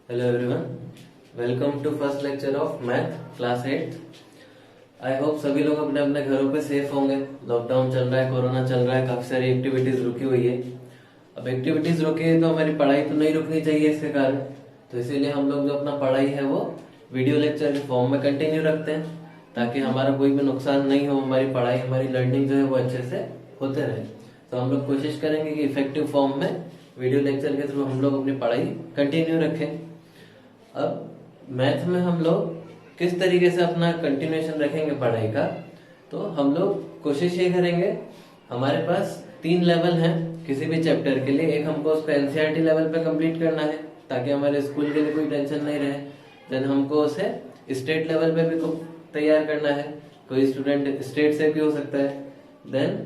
Hello everyone, welcome to first lecture of math class 8। I hope सभी लोग अपने अपने घरों पे सेफ होंगे। लॉकडाउन चल रहा है, कोरोना चल रहा है, काफी सारी एक्टिविटीज रुकी हुई है। अब एक्टिविटीज रुकी है तो हमारी पढ़ाई तो नहीं रुकनी चाहिए इसके कारण, तो इसीलिए हम लोग जो अपना पढ़ाई है वो वीडियो लेक्चर के फॉर्म में कंटिन्यू रखते हैं, ताकि हमारा कोई भी नुकसान नहीं हो, हमारी पढ़ाई हमारी लर्निंग जो है वो अच्छे से होते रहे। तो हम लोग कोशिश करेंगे कि इफेक्टिव फॉर्म में वीडियो लेक्चर के थ्रू हम लोग अपनी पढ़ाई कंटिन्यू रखें। अब मैथ में हम लोग किस तरीके से अपना कंटिन्यूएशन रखेंगे पढ़ाई का, तो हम लोग कोशिश ये करेंगे, हमारे पास 3 लेवल हैं किसी भी चैप्टर के लिए। एक हमको उसको एनसीईआरटी लेवल पे कंप्लीट करना है ताकि हमारे स्कूल के लिए कोई टेंशन नहीं रहे। देन हमको उसे स्टेट लेवल पे भी तैयार करना है, कोई स्टूडेंट स्टेट से भी हो सकता है। देन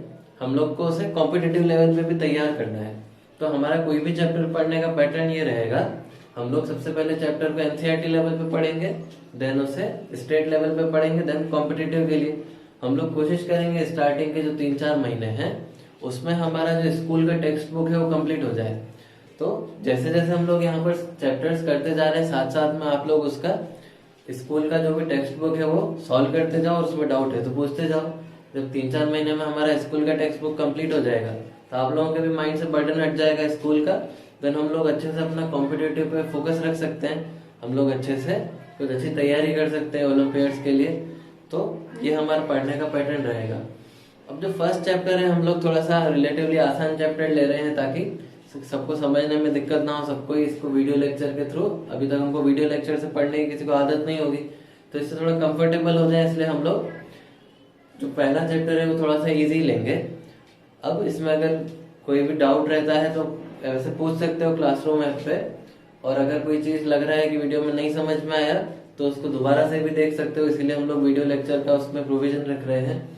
हम लोग को उसे कॉम्पिटिटिव लेवल पे भी तैयार करना है। तो हमारा कोई भी चैप्टर पढ़ने का पैटर्न ये रहेगा, हम लोग सबसे पहले चैप्टर को एनसीईआरटी लेवल पे पढ़ेंगे, देन उसे स्टेट लेवल पे पढ़ेंगे, देन कॉम्पिटिटिव के लिए हम लोग कोशिश करेंगे स्टार्टिंग के जो 3-4 महीने हैं उसमें हमारा जो स्कूल का टेक्स्ट बुक है वो कंप्लीट हो जाए। तो जैसे जैसे हम लोग यहाँ पर चैप्टर्स करते जा रहे हैं, साथ साथ में आप लोग उसका स्कूल का जो भी टेक्स्ट बुक है वो सॉल्व करते जाओ, उसमें डाउट है तो पूछते जाओ। जब 3-4 महीने में हमारा स्कूल का टेक्स्ट बुक कंप्लीट हो जाएगा तो आप लोगों के भी माइंड से बर्डन हट जाएगा स्कूल का। देन हम लोग अच्छे से अपना कॉम्पिटिटिव पे फोकस रख सकते हैं, हम लोग अच्छे से कुछ अच्छी तैयारी कर सकते हैं ओलंपियाड्स के लिए। तो ये हमारा पढ़ने का पैटर्न रहेगा। अब जो फर्स्ट चैप्टर है हम लोग थोड़ा सा रिलेटिवली आसान चैप्टर ले रहे हैं ताकि सबको समझने में दिक्कत ना हो, सबको इसको वीडियो लेक्चर के थ्रू, अभी तक हमको वीडियो लेक्चर से पढ़ने की किसी को आदत नहीं होगी तो इससे थोड़ा कंफर्टेबल हो जाए, इसलिए हम लोग जो पहला चैप्टर है वो थोड़ा सा इजी लेंगे। अब इसमें अगर कोई भी डाउट रहता है तो ऐसे पूछ सकते हो क्लासरूम ऐप पे, और अगर कोई चीज लग रहा है कि वीडियो में नहीं समझ में आया तो उसको दोबारा से भी देख सकते हो, इसीलिए हम लोग वीडियो लेक्चर का उसमें प्रोविजन रख रहे हैं।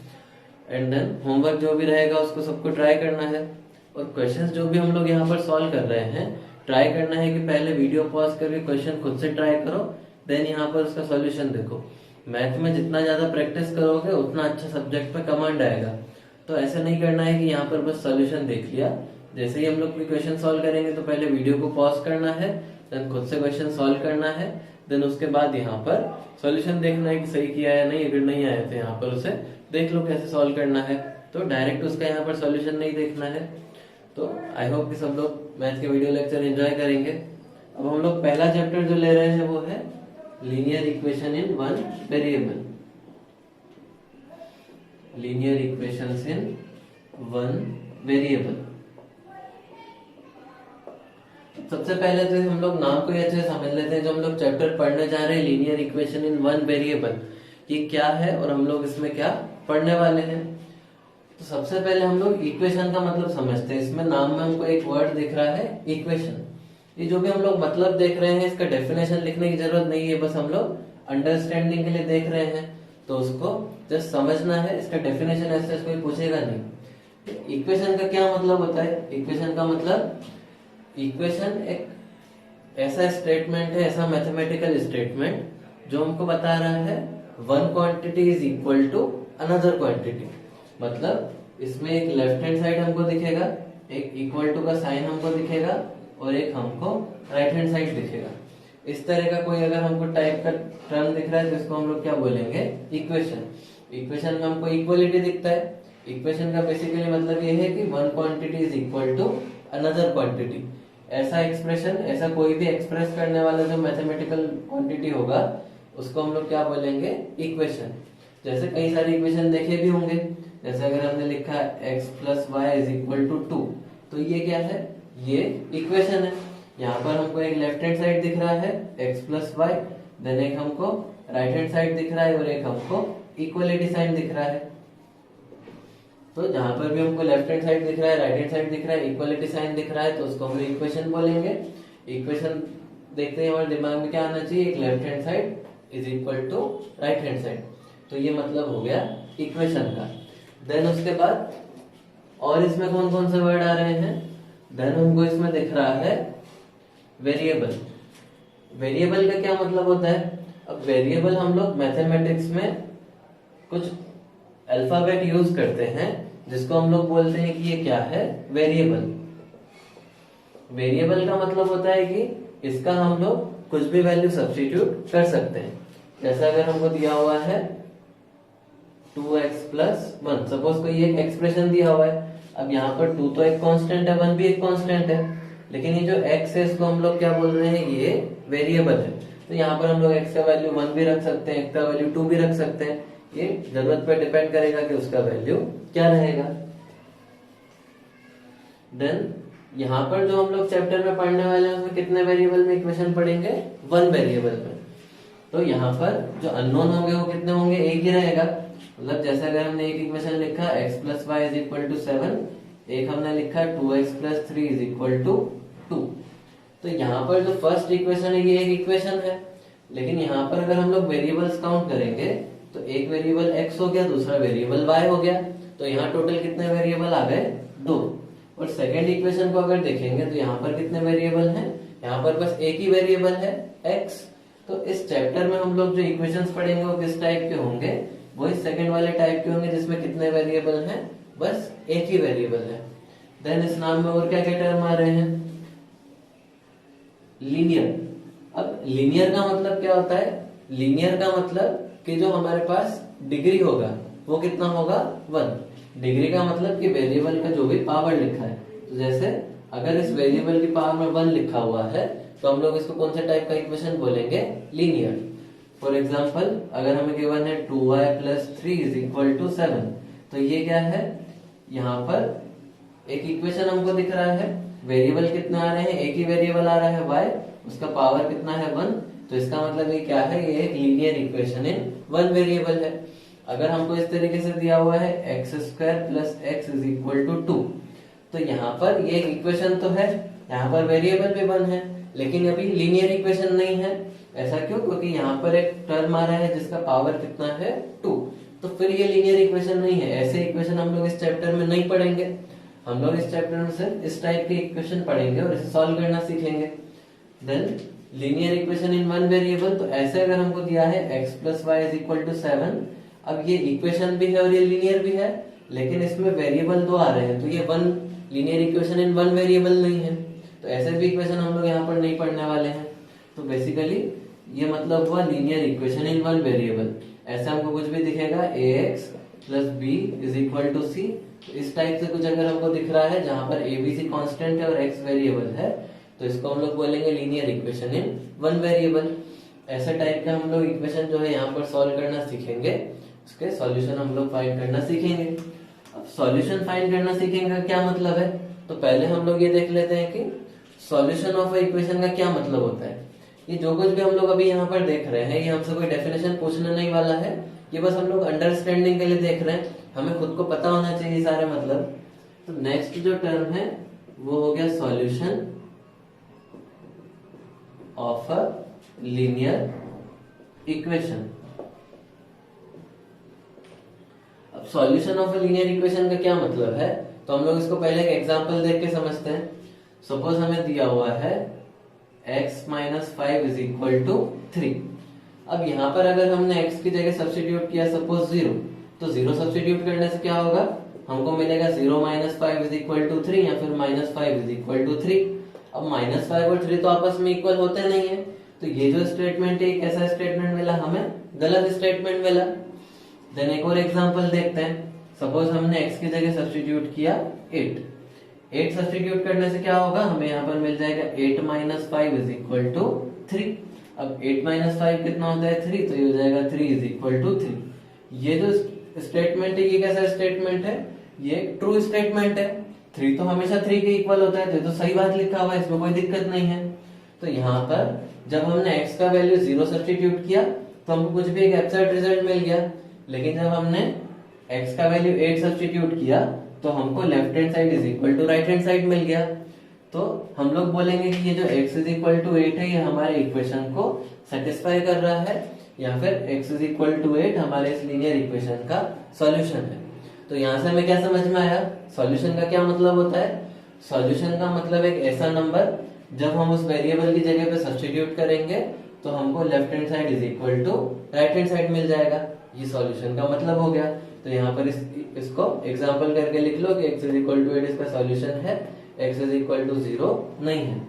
एंड देन होमवर्क जो भी रहेगा उसको सबको ट्राई करना है, और क्वेश्चंस जो भी हम लोग यहाँ पर सॉल्व कर रहे हैं ट्राई करना है कि पहले वीडियो पॉज करके क्वेश्चन खुद से ट्राई करो, देन यहाँ पर उसका सॉल्यूशन देखो। मैथ में जितना ज्यादा प्रैक्टिस करोगे उतना अच्छा सब्जेक्ट पे कमांड आएगा। तो ऐसा नहीं करना है कि यहाँ पर बस सॉल्यूशन देख लिया, जैसे ही हम लोग कोई क्वेश्चन सॉल्व करेंगे तो पहले वीडियो को पॉज करना है, देन खुद से क्वेश्चन सॉल्व करना है, देन उसके बाद यहाँ पर सॉल्यूशन देखना है कि सही किया है नहीं, अगर नहीं आया तो यहाँ पर उसे देख लो कैसे सॉल्व करना है। तो डायरेक्ट उसका यहाँ पर सॉल्यूशन नहीं देखना है। तो आई होप कि सब लोग मैथ के वीडियो लेक्चर एंजॉय करेंगे। अब हम लोग पहला चैप्टर जो ले रहे हैं वो है linear equation in one variable. Linear equations in one variable. सबसे पहले तो हम लोग नाम को ही अच्छे से समझ लेते हैं। जो हम लोग चैप्टर पढ़ने जा रहे हैं linear equation in one variable, ये क्या है और हम लोग इसमें क्या पढ़ने वाले हैं। तो सबसे पहले हम लोग इक्वेशन का मतलब समझते हैं। इसमें नाम में हमको एक वर्ड दिख रहा है इक्वेशन, ये जो भी हम लोग मतलब देख रहे हैं इसका डेफिनेशन लिखने की जरूरत नहीं है, बस हम लोग अंडरस्टैंडिंग के लिए देख रहे हैं तो उसको जस्ट समझना है। इसका डेफिनेशन ऐसे कोई पूछेगा नहीं। इक्वेशन का क्या मतलब होता है? इक्वेशन का मतलब, इक्वेशन एक ऐसा स्टेटमेंट है, ऐसा मैथमेटिकल स्टेटमेंट जो हमको बता रहा है one quantity is equal to another quantity. मतलब इसमें एक लेफ्ट हैंड साइड हमको दिखेगा, एक इक्वल टू का साइन हमको दिखेगा और एक हमको राइट हैंड साइड दिखेगा। इस तरह का कोई अगर हमको टाइप का टर्म दिख रहा है तो इसको हम लोग क्या बोलेंगे? इक्वेशन। इक्वेशन में हमको इक्वलिटी दिखता है। इक्वेशन का बेसिकली मतलब ये है कि one quantity is equal to another quantity. ऐसा एक्सप्रेशन, ऐसा कोई भी एक्सप्रेस करने वाला जो मैथमेटिकल क्वांटिटी होगा उसको हम लोग क्या बोलेंगे? इक्वेशन। जैसे कई सारे इक्वेशन देखे भी होंगे, जैसे अगर हमने लिखा x plus y is equal to 2, तो ये क्या है? ये इक्वेशन है। यहाँ पर हमको एक लेफ्ट हैंड साइड दिख रहा है x प्लस वाई, देन एक हमको राइट हैंड साइड दिख रहा है और एक हमको इक्वलिटी साइन दिख रहा है। तो जहां पर भी हमको लेफ्ट हैंड साइड दिख रहा है, राइट हैंड साइड दिख रहा है, इक्वलिटी साइन दिख रहा है, तो उसको हम इक्वेशन बोलेंगे। इक्वेशन देखते ही हमारे दिमाग में क्या आना चाहिए? एक left hand side is equal to right hand side. तो ये मतलब हो गया इक्वेशन का। देन उसके बाद और इसमें कौन कौन से वर्ड आ रहे हैं? देन हमको इसमें दिख रहा है वेरिएबल। वेरिएबल का क्या मतलब होता है? अब वेरिएबल हम लोग मैथमेटिक्स में कुछ अल्फाबेट यूज करते हैं जिसको हम लोग बोलते हैं कि ये क्या है? वेरिएबल। वेरिएबल का मतलब होता है कि इसका हम लोग कुछ भी वैल्यू सब्स्टिट्यूट कर सकते हैं। जैसा अगर हमको दिया हुआ है 2x प्लस 1, सपोज कोई एक एक्सप्रेशन दिया हुआ है। अब यहाँ पर 2 तो एक कांस्टेंट है, 1 भी एक कांस्टेंट है, लेकिन ये जो x है इसको हम लोग क्या बोल रहे हैं, ये वेरिएबल है। तो यहाँ पर हम लोग x का वैल्यू 1 भी रख सकते हैं, x का वैल्यू 2 भी रख सकते हैं। ये जरूरत पर डिपेंड करेगा कि उसका वैल्यू क्या रहेगा। देन यहाँ पर जो हम लोग चैप्टर में पढ़ने वाले हैं उसमें कितने वेरिएबल में इक्वेशन पढ़ेंगे, 1 वेरिएबल में। तो यहाँ पर जो अननोन होंगे वो कितने होंगे, एक ही रहेगा। मतलब जैसे अगर हमने एक इक्वेशन लिखा x plus y is equal to 7, एक हमने लिखा 2x plus 3 is equal to 2। तो यहाँ पर जो फर्स्ट इक्वेशन है ये एक इक्वेशन है, लेकिन यहाँ पर अगर हम लोग वेरिएबल्स काउंट करेंगे तो एक वेरिएबल x हो गया, दूसरा वेरिएबल y हो गया। तो यहाँ टोटल कितने वेरिएबल आ गए, 2। और सेकेंड इक्वेशन को अगर देखेंगे तो यहाँ पर कितने वेरिएबल हैं, यहाँ पर बस एक ही वेरिएबल है x। तो इस चैप्टर में हम लोग जो इक्वेशंस पढ़ेंगे वो किस टाइप के होंगे, वही सेकंड वाले टाइप के होंगे जिसमें कितने वेरिएबल हैं, बस एक ही वेरिएबल है। देन इस नाम में और क्या क्या टर्म आ रहे हैं, लीनियर। अब लीनियर का मतलब क्या होता है, लीनियर का मतलब कि जो हमारे पास डिग्री होगा वो कितना होगा, 1। डिग्री का मतलब कि वेरिएबल का जो भी पावर लिखा है, तो जैसे अगर इस वेरिएबल की पावर में 1 लिखा हुआ है तो हम लोग इसको कौन से टाइप का इक्वेशन बोलेंगे, लीनियर। फॉर एग्जाम्पल अगर हमें गिवन है 2y plus 3 is equal to 7, तो ये क्या है, यहाँ पर एक इक्वेशन हमको दिख रहा है, वेरिएबल कितने आ रहे हैं, एक ही वेरिएबल आ रहा है y, उसका पावर कितना है 1। तो इसका मतलब ये क्या है, ये एक लीनियर इक्वेशन इन 1 वेरिएबल है। अगर हमको इस तरीके से दिया हुआ है x square plus x is equal to 2, तो यहाँ पर ये एक इक्वेशन तो है, यहाँ पर वेरिएबल भी 1 है, लेकिन अभी लीनियर इक्वेशन नहीं है। ऐसा क्यों, क्योंकि यहाँ पर एक टर्म आ रहा है जिसका पावर कितना है 2, तो फिर ये लीनियर इक्वेशन नहीं है। ऐसे इक्वेशन हम लोग इस चैप्टर में नहीं पढ़ेंगे, हम लोग इस चैप्टर में सिर्फ इस टाइप के इक्वेशन पढ़ेंगे और इसे सॉल्व करना सीखेंगे। Then linear equation in 1 variable, तो ऐसे अगर हमको दिया है x plus y is equal to 7, अब ये इक्वेशन भी है और ये लीनियर भी है, लेकिन इसमें वेरिएबल 2 आ रहे हैं, तो ये 1 लीनियर इक्वेशन इन 1 वेरिएबल नहीं है। तो ऐसे भी इक्वेशन हम लोग यहाँ पर नहीं पढ़ने वाले हैं। तो बेसिकली ये मतलब हुआ लीनियर इक्वेशन इन 1 वेरिएबल। ऐसे हमको कुछ भी दिखेगा ax plus b is equal to c, इस टाइप से कुछ अगर हमको दिख रहा है जहां पर abc कांस्टेंट है और x वेरिएबल है, तो इसको हम लोग बोलेंगे लीनियर इक्वेशन इन 1 वेरिएबल। ऐसे टाइप के हम लोग इक्वेशन जो है यहाँ पर सॉल्व करना सीखेंगे, उसके सॉल्यूशन हम लोग फाइंड करना सीखेंगे। अब सॉल्यूशन फाइंड करना सीखेंगे का क्या मतलब है, तो पहले हम लोग ये देख लेते हैं कि सॉल्यूशन ऑफ इक्वेशन का क्या मतलब होता है। ये जो कुछ भी हम लोग अभी यहाँ पर देख रहे हैं ये हमसे कोई डेफिनेशन पूछने नहीं वाला है, ये बस हम लोग अंडरस्टैंडिंग के लिए देख रहे हैं, हमें खुद को पता होना चाहिए सारे मतलब। तो नेक्स्ट जो टर्म है वो हो गया solution of a linear equation. अब solution of a linear equation का क्या मतलब है, तो हम लोग इसको पहले एक एग्जांपल देख के समझते हैं। सपोज हमें दिया हुआ है x minus 5 is equal to 3। अब यहाँ पर अगर हमने x की जगह सब्स्टिट्यूट किया सपोज 0, तो 0 सब्स्टिट्यूट करने से क्या होगा, हमको मिलेगा 0 माइनस 5 इज इक्वल टू 3 या फिर माइनस 5 इज इक्वल टू 3। अब माइनस 5 और 3 तो आपस में इक्वल होते नहीं है, तो ये जो स्टेटमेंट है कैसा स्टेटमेंट मिला हमें, गलत स्टेटमेंट मिला। देन एक और एग्जांपल देखते हैं। सपोज हमने x की जगह सब्स्टिट्यूट किया 8 सब्स्टिट्यूट करने से क्या होगा, हमें यहाँ पर मिल जाएगा 8 माइनस 5 इज इक्वल टू 3। अब 8 माइनस 5 कितना होता है 3, तो ये हो जाएगा 3 इज इक्वल टू 3। ये जो स्टेटमेंट है ये कैसा स्टेटमेंट है, ये ट्रू स्टेटमेंट है। 3 तो हमेशा 3 के इक्वल होता है, तो सही बात लिखा हुआ है, इसमें कोई दिक्कत नहीं है। तो यहाँ पर जब हमने x का वैल्यू 0 सब्स्टिट्यूट किया तो हमको कुछ भी एक एब्सर्ड रिजल्ट मिल गया, लेकिन जब हमने x का वैल्यू 8 सब्स्टिट्यूट किया तो हमको left hand side is equal to right hand side मिल गया। तो हम लोग बोलेंगे कि ये जो x इज इक्वल टू 8 है ये हमारे इक्वेशन को सेटिस्फाई कर रहा है, या फिर x इज इक्वल टू 8 हमारे इस लीनियर इक्वेशन का सॉल्यूशन है। तो यहाँ से हमें क्या समझ में आया, सॉल्यूशन का क्या मतलब होता है। सॉल्यूशन का मतलब एक ऐसा नंबर जब हम उस वेरिएबल की जगह पे सब्स्टिट्यूट करेंगे तो हमको left hand side is equal to right hand side मिल जाएगा, ये सॉल्यूशन का मतलब हो गया। तो यहाँ पर इसको एग्जांपल करके लिख लो कि x इज इक्वल टू 8 इसका सॉल्यूशन है, x इज इक्वल टू 0 नहीं है।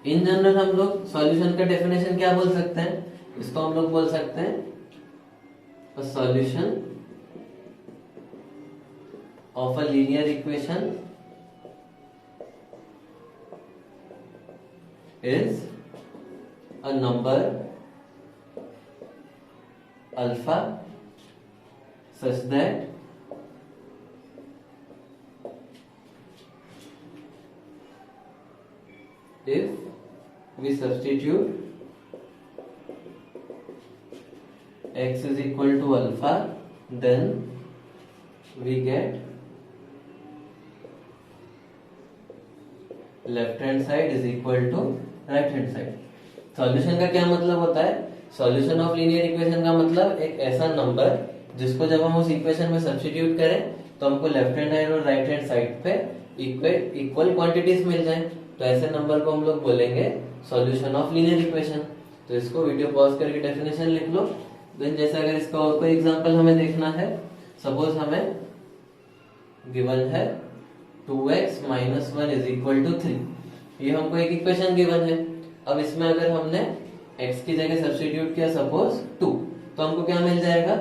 इन जनरल हम लोग सॉल्यूशन का डेफिनेशन क्या बोल सकते हैं, इसको हम लोग बोल सकते हैं solution of a linear equation is a number alpha such that if we substitute x is equal to alpha, then we get left hand side is equal to right hand side. Solution का क्या मतलब होता है, solution of linear equation का मतलब एक ऐसा number जिसको जब हम उस इक्वेशन में सब्स्टिट्यूट करें तो हमको लेफ्ट हैंड साइड और राइट हैंड साइड पे इक्वल क्वांटिटीज मिल जाए, तो ऐसे नंबर को हम लोग बोलेंगे सॉल्यूशन ऑफ लीनियर इक्वेशन। तो इसको वीडियो पॉज करके डेफिनेशन लिख लो। देन जैसे अगर इसका और कोई एग्जांपल हमें देखना है, सपोज हमें गिवन है 2x minus 1 is equal to 3, ये हमको एक इक्वेशन गिवन है। अब इसमें अगर हमने x की जगह सब्स्टिट्यूट किया सपोज 2, तो हमको क्या मिल जाएगा,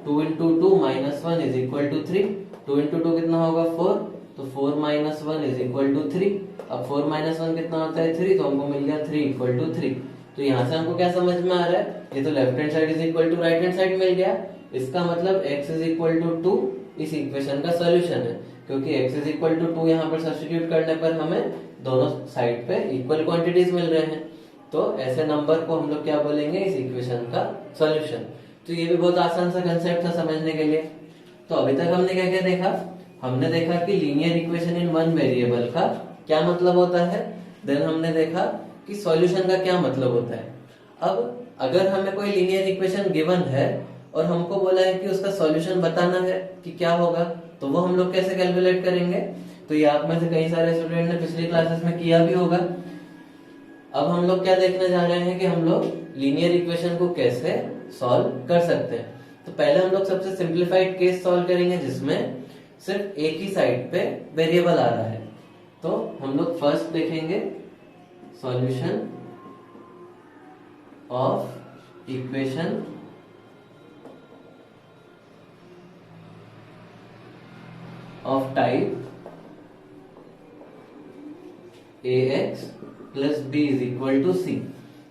2 into 2 minus 1 is equal to 3, 2 into 2 कितना होगा 4, तो 4 माइनस 1 इज इक्वल टू 3। अब 4 माइनस 1 कितना होता है 3, तो हमको मिल गया 3 इक्वल टू 3। तो यहाँ से हमको क्या समझ में आ रहा है, ये तो left hand side is equal to right hand side मिल गया, इसका मतलब x इज इक्वल टू 2 इस इक्वेशन का सोल्यूशन है, क्योंकि x इज इक्वल टू 2 यहाँ पर सब्स्टिट्यूट करने पर हमें दोनों साइड पे इक्वल क्वांटिटीज मिल रहे हैं, तो ऐसे नंबर को हम लोग क्या बोलेंगे, इस इक्वेशन का सॉल्यूशन। तो ये भी बहुत आसान सा कंसेप्ट था समझने के लिए। तो अभी तक हमने क्या क्या देखा, हमने देखा कि linear equation in one variable का क्या मतलब होता है, देन हमने देखा कि सॉल्यूशन का क्या मतलब होता है। अब अगर हमें कोई लीनियर इक्वेशन गिवन है और हमको बोला है कि उसका सॉल्यूशन बताना है कि क्या होगा, तो वो हम लोग कैसे कैलकुलेट करेंगे, तो ये आप में से कई सारे स्टूडेंट ने पिछली क्लासेस में किया भी होगा। अब हम लोग क्या देखने जा रहे हैं कि हम लोग लीनियर इक्वेशन को कैसे सॉल्व कर सकते हैं। तो पहले हम लोग सबसे सिंप्लीफाइड केस सॉल्व करेंगे जिसमें सिर्फ एक ही साइड पे वेरिएबल आ रहा है। तो हम लोग फर्स्ट देखेंगे solution of equation of type ax plus b is equal to c.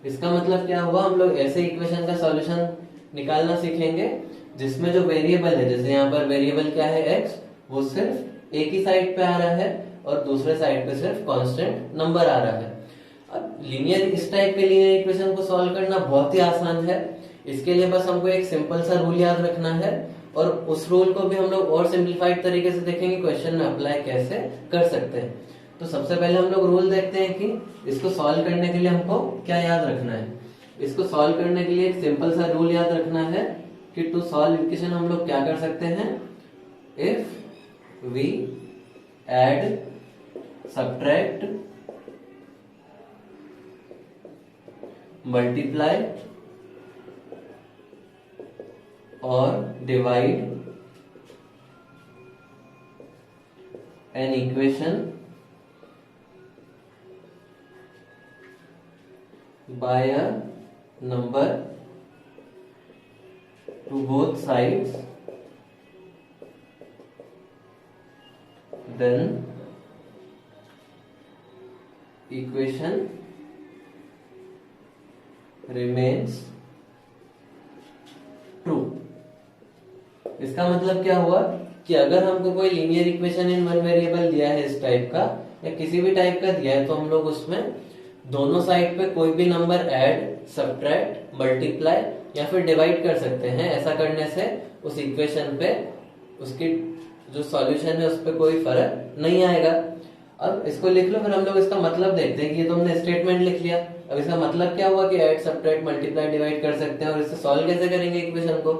इसका मतलब क्या हुआ, हम लोग ऐसे इक्वेशन का सॉल्यूशन निकालना सीखेंगे जिसमें जो वेरिएबल है, जैसे यहाँ पर वेरिएबल क्या है x, वो सिर्फ एक ही साइड पे आ रहा है और दूसरे साइड पे सिर्फ कांस्टेंट नंबर आ रहा है। अब लीनियर इस टाइप के लीनियर इक्वेशन को सॉल्व करना बहुत ही आसान है। इसके लिए बस हमको एक सिंपल सा रूल याद रखना है और उस रूल को भी हम लोग और सिंप्लीफाइड तरीके से देखेंगे क्वेश्चन में अप्लाई कैसे कर सकते हैं। तो सबसे पहले हम लोग रूल देखते हैं कि इसको सॉल्व करने के लिए हमको क्या याद रखना है। इसको सॉल्व करने के लिए एक सिंपल सा रूल याद रखना है कि टू सॉल्व इक्वेशन हम लोग क्या कर सकते हैं, if we add subtract multiply और divide an equation by a number to both sides, then equation remains true। इसका मतलब क्या हुआ कि अगर हमको कोई linear equation in one variable दिया है इस टाइप का या किसी भी टाइप का दिया है, तो हम लोग उसमें दोनों साइड पे कोई भी नंबर ऐड, सब्ट्रैक्ट, मल्टीप्लाई या फिर डिवाइड कर सकते हैं। ऐसा करने से उस इक्वेशन पे उसकी जो सॉल्यूशन है उस पे कोई फर्क नहीं आएगा। अब इसको लिख लो, फिर हम लोग इसका मतलब देखते हैं कि ये तो हमने स्टेटमेंट लिख लिया। अब इसका मतलब क्या हुआ कि ऐड, सब्ट्रैक्ट, मल्टीप्लाई, डिवाइड कर सकते हैं और इससे सॉल्व कैसे करेंगे इक्वेशन को,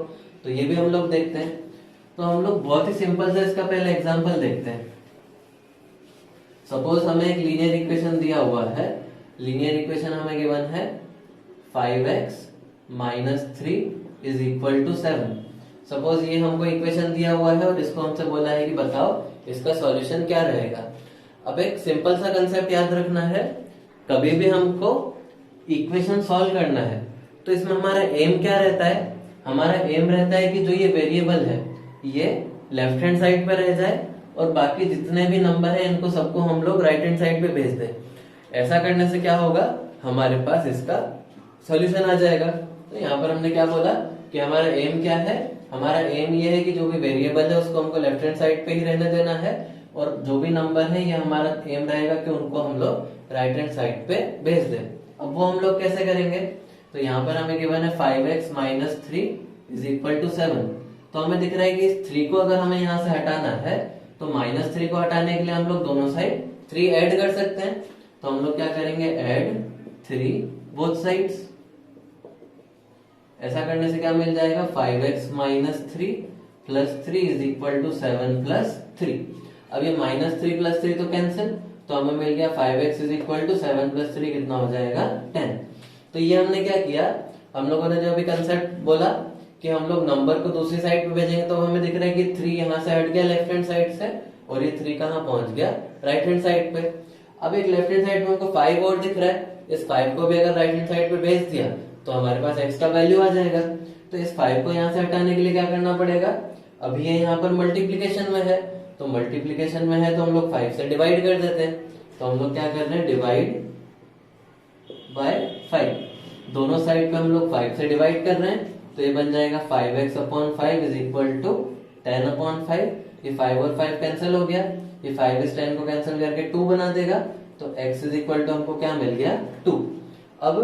तो ये भी हम लोग देखते हैं। तो हम लोग बहुत ही सिंपल से इसका पहले एग्जाम्पल देखते हैं। सपोज हमें एक लीनियर इक्वेशन दिया हुआ है, लीनियर इक्वेशन हमें गिवन है 5x minus 3 is equal to 7। Suppose ये हमको इक्वेशन दिया हुआ है और इसको हमसे बोला है कि बताओ इसका सॉल्यूशन क्या रहेगा। अब एक सिंपल सा कंसेप्ट याद रखना है कभी भी हमको इक्वेशन सॉल्व करना है तो इसमें हमारा एम क्या रहता है, हमारा एम रहता है कि जो ये वेरिएबल है ये लेफ्ट हैंड साइड पे रह जाए और बाकी जितने भी नंबर है इनको सबको हम लोग राइट हैंड साइड पे भेज दें। ऐसा करने से क्या होगा, हमारे पास इसका सॉल्यूशन आ जाएगा। तो यहाँ पर हमने क्या बोला कि हमारा एम क्या है, हमारा एम ये है कि जो भी वेरिएबल है उसको हमको लेफ्ट हैंड साइड पे ही रहने देना है और जो भी नंबर है ये हमारा एम रहेगा कि उनको हम लोग राइट हैंड साइड पे भेज दें। अब वो हम लोग कैसे करेंगे, तो यहाँ पर हमें गिवन है 5x minus 3 is equal to 7। तो हमें दिख रहा है कि इस 3 को अगर हमें यहाँ से हटाना है तो -3 को हटाने के लिए हम लोग दोनों साइड 3 ऐड कर सकते हैं। तो हम लोग क्या करेंगे, ऐड 3 बोथ साइड्स। ऐसा करने से क्या मिल जाएगा, 5x minus 3 plus 3 is equal to 7 plus 3। अब ये -3 प्लस 3 तो कैंसिल, तो हमें मिल गया 5x is equal to 7 plus 3 कितना हो जाएगा 10। तो ये हमने क्या किया, हम लोगों ने जो अभी कंसेप्ट बोला कि हम लोग नंबर को दूसरी साइड पे भेजेंगे तो हमें दिख रहा है कि 3 यहाँ से हट गया लेफ्ट हैंड साइड से और ये 3 कहाँ पहुंच गया, राइट हैंड साइड पे। अब एक लेफ्ट हैंड साइड में हमको 5 और दिख रहा है, इस 5 को भी अगर राइट हैंड साइड पे भेज दिया तो हमारे पास x का वैल्यू आ जाएगा। तो इस 5 को यहाँ से हटाने के लिए क्या करना पड़ेगा, अभी ये यहाँ पर मल्टीप्लीकेशन में है तो मल्टीप्लीकेशन में है तो हम लोग 5 से डिवाइड कर देते हैं। तो हम लोग क्या कर रहे हैं, डिवाइड बाय 5, दोनों साइड पे हम लोग 5 से डिवाइड कर रहे हैं। तो ये बन जाएगा 5x upon 5 is equal to 10 upon 5। ये 5 और 5 कैंसिल हो गया, ये 5 इस 10 को कैंसिल करके 2 बना देगा। तो x इज इक्वल टू हमको क्या मिल गया 2। अब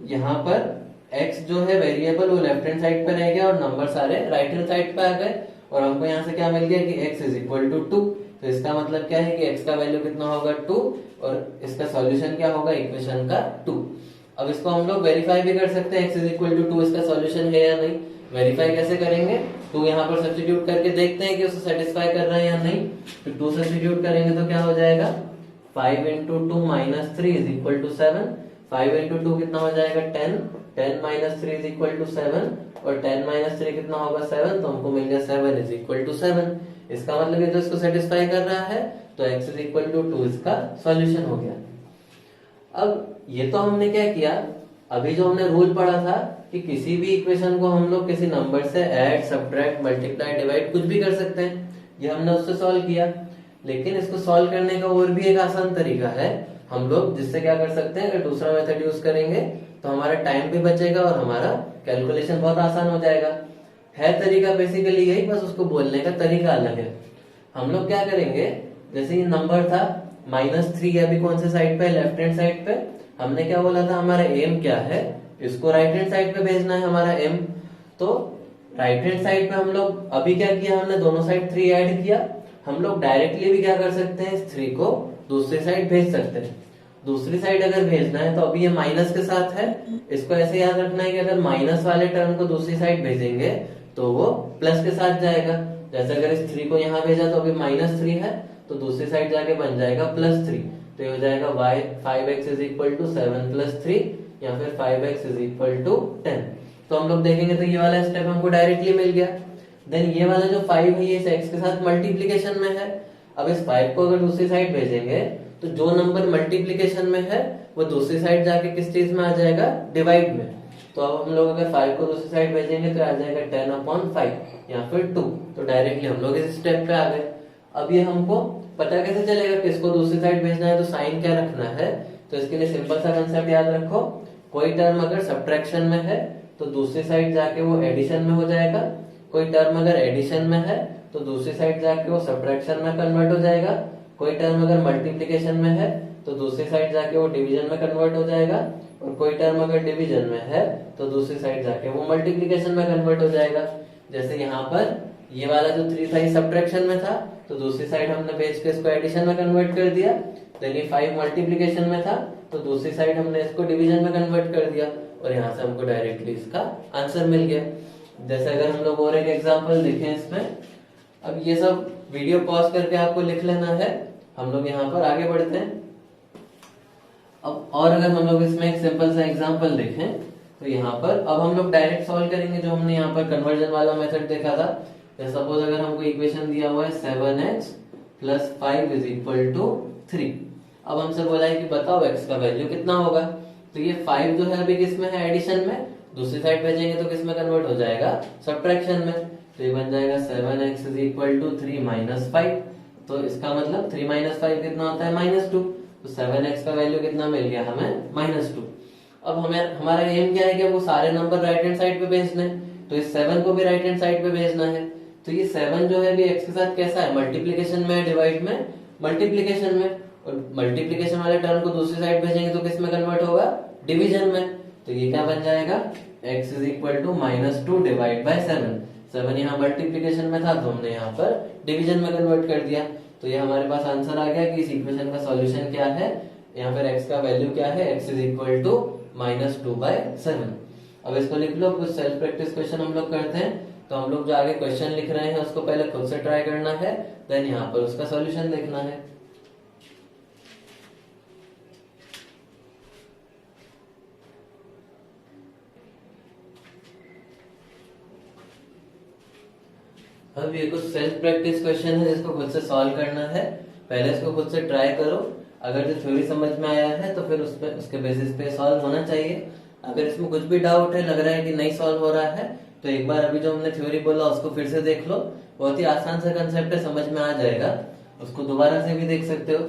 यहाँ पर x जो है वेरिएबल वो लेफ्ट हैंड साइड पे रह गया और नंबर सारे राइट हैंड साइड पे आ गए और हमको यहाँ से क्या मिल गया कि x इज इक्वल टू 2। तो इसका मतलब क्या है कि x का वैल्यू कितना होगा 2 और इसका सॉल्यूशन क्या होगा, इक्वेशन का 2। अब इसको हम लोग वेरीफाई भी कर सकते हैं x इज इक्वल टू 2 इसका सॉल्यूशन है या नहीं। वेरीफाई कैसे करेंगे, 2 यहाँ पर सब्स्टिट्यूट करके देखते हैं कि उसे सेटिस्फाई कर रहा है या नहीं। तो 2 सब्स्टिट्यूट करेंगे तो क्या हो जाएगा, 5 into 2 minus 3 is equal to 7। 5 into 2 कितना हो जाएगा 10, 10 माइनस 3 इज इक्वल टू 7 और 10 माइनस 3 कितना होगा 7। तो हमको मिल गया 7 इज इक्वल टू 7। इसका मतलब ये तो इसको सेटिस्फाई कर रहा है तो x इज इक्वल टू 2 इसका सॉल्यूशन हो गया। अब ये तो हमने क्या किया, अभी जो हमने रूल पढ़ा था कि किसी भी इक्वेशन को हम लोग किसी नंबर से ऐड, सब्ट्रैक्ट, मल्टीप्लाई, डिवाइड कुछ भी कर सकते हैं, ये हमने उससे सॉल्व किया। लेकिन इसको सॉल्व करने का और भी एक आसान तरीका है हम लोग, जिससे क्या कर सकते हैं, अगर दूसरा मेथड यूज करेंगे तो हमारा टाइम भी बचेगा और हमारा कैलकुलेशन बहुत आसान हो जाएगा। है तरीका बेसिकली यही, बस उसको बोलने का तरीका अलग है। हम लोग क्या करेंगे, जैसे ये नंबर था -3 अभी कौन से साइड पे, लेफ्ट हैंड साइड पे। हमने क्या बोला था, हमारा एम क्या है, इसको राइट हैंड साइड पे भेजना है हमारा एम। तो राइट हैंड साइड पे हम लोग अभी क्या किया, हमने दोनों साइड 3 ऐड किया। हम लोग डायरेक्टली भी क्या कर सकते हैं, इस 3 को दूसरी साइड भेज सकते हैं। दूसरी साइड अगर भेजना है तो अभी ये माइनस के साथ है, इसको ऐसे याद रखना है कि अगर माइनस वाले टर्म को दूसरी साइड भेजेंगे तो वो प्लस के साथ जाएगा। जैसे अगर इस 3 को यहाँ भेजा तो अभी -3 है तो दूसरी साइड जाके बन जाएगा +3। तो ये हो जाएगा 5x is equal to 7 plus 3 या फिर 5x इज इक्वल टू 10। तो हम लोग देखेंगे तो ये वाला स्टेप हमको डायरेक्टली मिल गया। देन ये वाला जो 5 है ये इस x के साथ मल्टीप्लीकेशन में है। अब इस 5 को अगर दूसरी साइड भेजेंगे तो जो नंबर मल्टीप्लीकेशन में है वो दूसरी साइड जाके किस चीज में आ जाएगा, डिवाइड में। तो अब हम लोग अगर 5 को दूसरी साइड भेजेंगे तो आ जाएगा 10 अपॉन 5 या फिर 2। तो डायरेक्टली हम लोग इस स्टेप पे आ गए। अब ये हमको पता कैसे चलेगा किसको दूसरी साइड भेजना है, तो साइन क्या रखना है। तो इसके लिए सिंपल सा कंसेप्ट याद रखो, कोई टर्म अगर सब्ट्रैक्शन में है तो दूसरी साइड जाके वो एडिशन में हो जाएगा, कोई टर्म अगर एडिशन में है तो दूसरी साइड जाके वो सब्ट्रैक्शन में कन्वर्ट हो जाएगा, कोई टर्म अगर मल्टीप्लीकेशन में है तो दूसरी साइड जाके वो डिवीजन में कन्वर्ट हो जाएगा, और कोई टर्म अगर डिवीजन में है तो दूसरी साइड जाके वो मल्टीप्लीकेशन में कन्वर्ट हो जाएगा। जैसे यहाँ पर ये वाला जो 3 था ये सब्ट्रैक्शन में था तो दूसरी साइड हमने भेज के इसको एडिशन में कन्वर्ट कर दिया। देन ये 5 मल्टीप्लीकेशन में था तो दूसरी साइड हमने इसको डिवीजन में कन्वर्ट कर दिया और यहाँ से हमको डायरेक्टली इसका आंसर मिल गया। जैसे अगर हम लोग और एक एग्जांपल देखें इसमें, अब ये सब वीडियो पॉज करके आपको लिख लेना है, हम लोग यहाँ पर आगे बढ़ते हैं। अब और अगर हम लोग इसमें एक सिंपल सा एग्जांपल देखें तो यहाँ पर अब हम लोग डायरेक्ट सॉल्व करेंगे जो हमने यहाँ पर कन्वर्जन वाला मेथड देखा था। सपोज अगर हमको इक्वेशन दिया हुआ है 7x plus 5 is equal to 3। अब हमसे बोला है कि बताओ x का वैल्यू कितना होगा। तो ये 5 जो है अभी किस में है, एडिशन में, दूसरी साइड भेजेंगे तो किस में कन्वर्ट हो जाएगा, सब्ट्रैक्शन में। तो ये बन जाएगा 7x is equal to 3 minus 5। तो इसका मतलब 3 माइनस 5 कितना होता है, -2। तो 7x का वैल्यू कितना मिल गया हमें, -2। अब हमें हमारा एम क्या है कि वो सारे नंबर राइट हैंड साइड पे भेजने हैं, तो इस 7 को भी राइट हैंड साइड पे भेजना है। तो ये 7 जो है अभी x के साथ कैसा है, मल्टीप्लीकेशन में, डिवाइड में, मल्टीप्लीकेशन में। और मल्टीप्लीकेशन वाले टर्म को दूसरी साइड भेजेंगे तो किस में कन्वर्ट होगा, डिवीजन में। तो ये क्या बन जाएगा, x is equal to -2 divide by 7। 7 यहाँ मल्टीप्लीकेशन में था तो हमने यहाँ पर डिवीजन में कन्वर्ट कर दिया। तो ये हमारे पास आंसर आ गया कि इस इक्वेशन का सॉल्यूशन क्या है, यहाँ पर x का वैल्यू क्या है, x इज इक्वल टू -2/7। अब इसको लिख लो। कुछ सेल्फ प्रैक्टिस क्वेश्चन हम लोग करते हैं। तो हम लोग जो आगे क्वेश्चन लिख रहे हैं उसको पहले खुद से ट्राई करना है, देन यहाँ पर उसका सॉल्यूशन देखना है। अब ये कुछ सेल्फ प्रैक्टिस क्वेश्चन है जिसको खुद से सॉल्व करना है। पहले इसको खुद से ट्राई करो। अगर जो थ्योरी समझ में आया है तो फिर उसके बेसिस पे सॉल्व होना चाहिए। अगर इसमें कुछ भी डाउट है, लग रहा है कि नहीं सॉल्व हो रहा है, तो एक बार अभी जो हमने थ्योरी बोला उसको फिर से देख लो। बहुत ही आसान सा कंसेप्ट है, समझ में आ जाएगा। उसको दोबारा से भी देख सकते हो।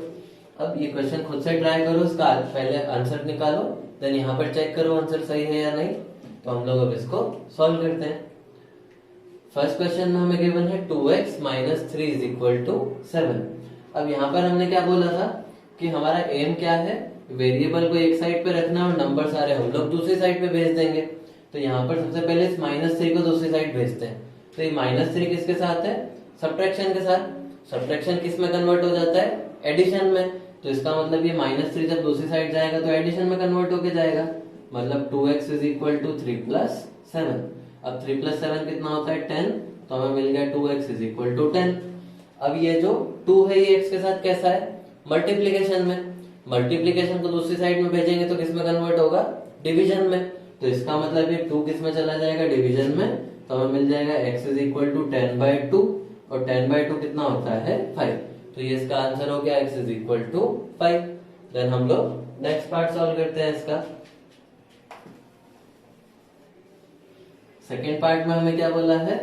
अब ये क्वेश्चन खुद से ट्राई करो, उसका पहले आंसर निकालो, देन यहाँ पर चेक करो आंसर सही है या नहीं। तो हम लोग अब इसको सॉल्व करते हैं। फर्स्ट क्वेश्चन में हमें गिवन है 2x minus 3 is equal to 7। अब यहाँ पर हमने क्या बोला था कि हमारा एम क्या है, वेरिएबल को एक साइड पे रखना और नंबर सारे हम लोग दूसरी साइड पे भेज देंगे। तो यहाँ पर सबसे पहले इस -3 को दूसरी साइड भेजते हैं। तो ये -3 किसके साथ है, सब्ट्रैक्शन के साथ। सब्ट्रैक्शन किस में कन्वर्ट हो जाता है, एडिशन में। तो इसका मतलब ये -3 जब दूसरी साइड जाएगा तो एडिशन में कन्वर्ट होके जाएगा। मतलब 2x इज इक्वल टू 3 + 7। अब 3 + 7 कितना होता है, 10। तो हमें मिल गया 2x इज इक्वल टू 10। अब ये जो 2 है ये x के साथ कैसा है, मल्टीप्लीकेशन में। मल्टीप्लीकेशन को दूसरी साइड में भेजेंगे तो किस में कन्वर्ट होगा, डिवीजन में। तो इसका मतलब ये 2 किस में चला जाएगा, डिवीजन में। तो हमें मिल जाएगा x इज इक्वल टू 10/2 और 10/2 कितना होता है, 5। तो ये इसका आंसर हो गया x is equal to 5। Then हम लोग नेक्स्ट पार्ट सॉल्व करते हैं इसका। सेकेंड पार्ट में हमें क्या बोला है,